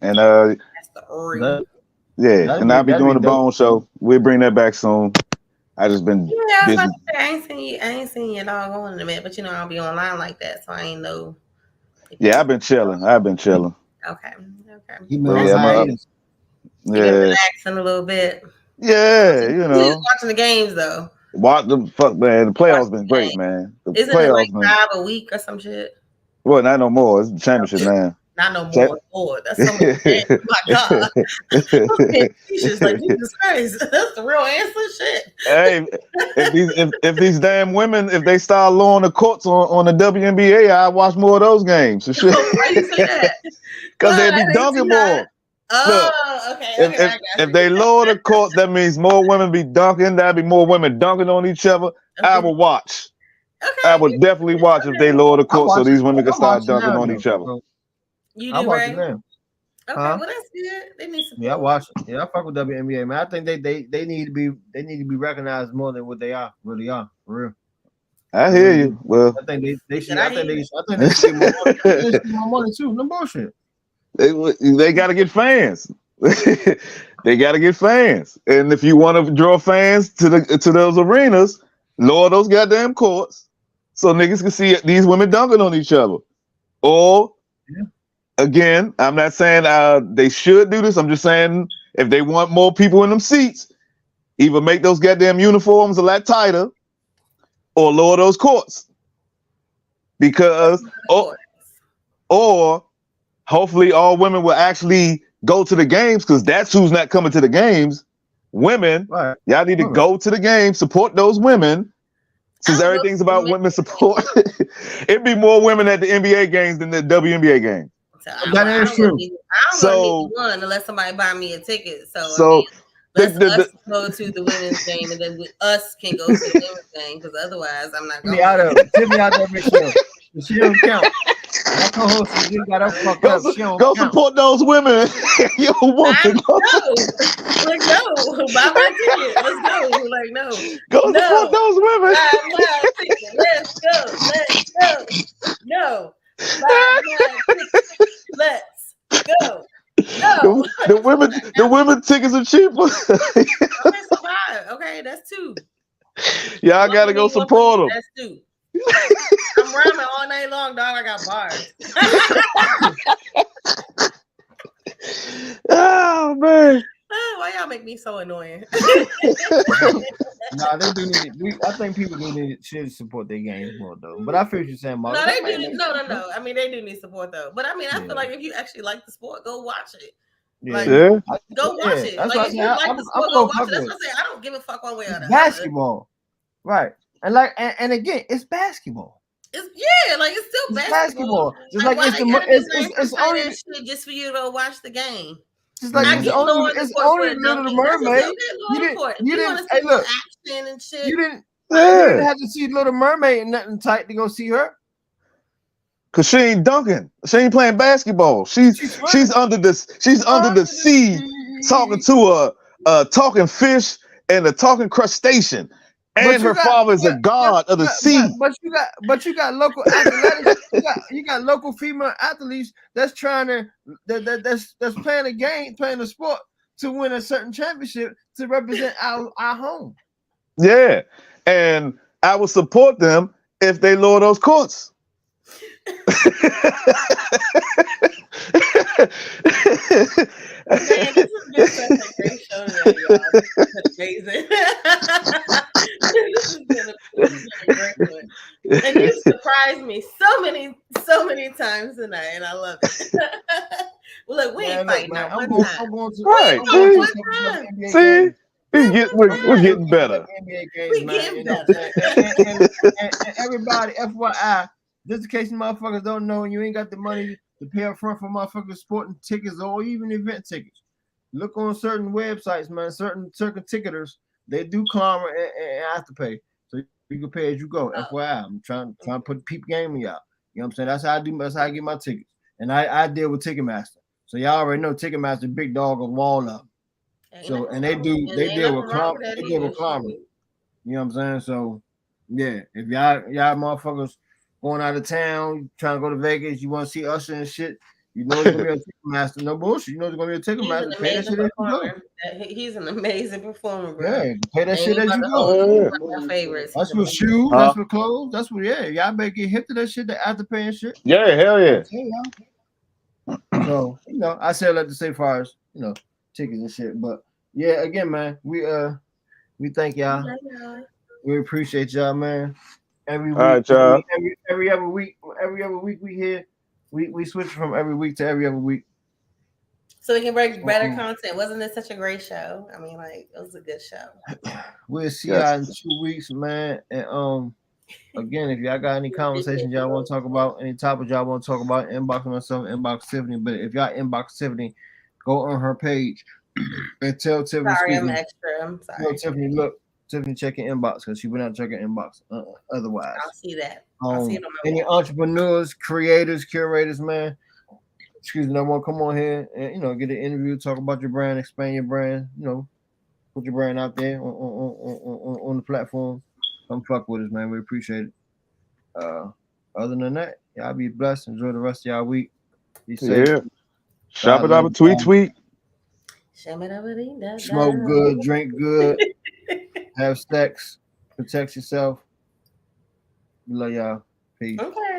And that's the and I'll be doing the Bone Show. We'll bring that back soon. I just been busy. I ain't seen you at all going in a minute, but you know I'll be online like that, so I ain't know. Yeah, I've been chilling. Okay. You been relaxing a little bit. Yeah, you know. Watching the games though. What the fuck, man? The playoffs been great, man. Isn't it like 5 a week or some shit? Well, not no more. It's the championship now. Not no more. Lord, that's so much shit. Oh my God. She's like, Jesus Christ. That's the real answer. Shit. Hey, if these damn women, if they start lowering the courts on the WNBA, I watch more of those games. So shit. Why you say that? Because they be dunking more. Oh, okay. If they lower the courts, that means more women be dunking. That'd be more women dunking on each other. Okay. I will watch. Okay. I would definitely watch if they lower the courts so these women can start dunking on each other. You do, right? Okay, well that's good. They need some. Yeah, I watch it. Yeah, I fuck with WNBA, man. I think they need to be recognized more than what they really are, for real. I hear you. Well, I think they should. I think they should get more money too. No bullshit. They got to get fans. They got to get fans, and if you want to draw fans to those arenas, lower those goddamn courts so niggas can see these women dunking on each other. Or again, I'm not saying they should do this. I'm just saying if they want more people in them seats, either make those goddamn uniforms a lot tighter or lower those courts. Because or hopefully all women will actually go to the games, because that's who's not coming to the games. Women, right. Y'all need to go to the games, support those women. Since everything's about women support, it'd be more women at the NBA games than the WNBA games. That is true. I don't need one unless somebody buy me a ticket. So let's go to the women's game, and then us can go to the women's game, because otherwise I'm not going. Tip me out there, Michelle. She don't count. That co-host just got her fucked up. Go support those women. Yo, woman. Like, no. Buy my ticket. Let's go. Like, no. Go support those women. Buy my ticket. Let's go. No. Buy my ticket. Let's go. No. The women tickets are cheaper. Okay, so buy. Okay, that's 2. Y'all gotta go support them. That's 2. I'm rhyming all night long, dog. I got bars. Oh man. Why y'all make me so annoying? Nah, they do need. I think people should support their games more though. But I feel what you're saying, Mark. No, they do. No. I mean, they do need support though. But I mean, I feel like if you actually like the sport, go watch it. Like, go watch it. Like, if you like the sport, go watch it. That's what I say. I don't give a fuck one way or the other. Basketball, right? And again, it's basketball. It's still basketball. Just like it's only shit just for you to watch the game. Just like it's only Little Mermaid. You didn't. Hey, look. Action and shit. You didn't have to see Little Mermaid and nothing tight to go see her. Cause she ain't dunking. She ain't playing basketball. She's under the sea talking to a talking fish and a talking crustacean. And her father is a god of the sea. But you got local athletics. You got local female athletes that's trying to that's playing a game, playing a sport to win a certain championship to represent our home. Yeah, and I would support them if they lower those courts. Man, this has been such a great show today, y'all. This has been amazing. This has been a great one. And you surprised me so many times tonight, and I love it. Well, look, we ain't fighting that one time. I'm going to Right. See? We're getting better. We getting better. And everybody, FYI, just in case you motherfuckers don't know, and you ain't got the money to pay up front for motherfuckers sporting tickets or even event tickets, look on certain websites, man. Certain ticketers, they do climber and afterpay, so you can pay as you go. FYI, I'm trying to put peep gaming out. You know what I'm saying? That's how I do. That's how I get my tickets, and I deal with Ticketmaster. So y'all already know Ticketmaster, big dog of all of them. So and they deal with climber. They deal with climber. You know what I'm saying? So yeah, if y'all motherfuckers going out of town, trying to go to Vegas, you want to see Usher and shit, you know it's gonna be a Ticketmaster. No bullshit. You know it's gonna be a Ticketmaster. Pay that shit as you go. He's an amazing performer, bro. Yeah, pay that shit as you go. One of my favorites. That's for shoes. That's for clothes. That's what. Yeah, y'all better get hip to that shit. The afterpay and shit. Yeah, hell yeah. So I said like to say far as tickets and shit, but yeah, again, man, we thank y'all. We appreciate y'all, man. Every week, all right, y'all. Every other week we here. We switch from every week to every other week. So we can bring better content. Wasn't it such a great show? I mean, like, it was a good show. We'll see y'all in 2 weeks, man. And again, if y'all got any conversations y'all want to talk about, any topics y'all want to talk about, inbox myself, inbox Tiffany. But if y'all inbox Tiffany, go on her page and tell Tiffany. Sorry, I'm extra. I'm sorry. Tell Tiffany, look, Tiffany, check your inbox because she went out checking inbox. Otherwise, I'll see that. I'll see it on my any entrepreneurs, creators, curators, man. Excuse me, I want to come on here and get an interview, talk about your brand, expand your brand. Put your brand out there on the platform. Come fuck with us, man. We appreciate it. Other than that, y'all be blessed. Enjoy the rest of y'all week. Be safe. Yeah. Shop it up, tweet. Smoke good, drink good, have sex, protect yourself. Love y'all. Peace. Okay.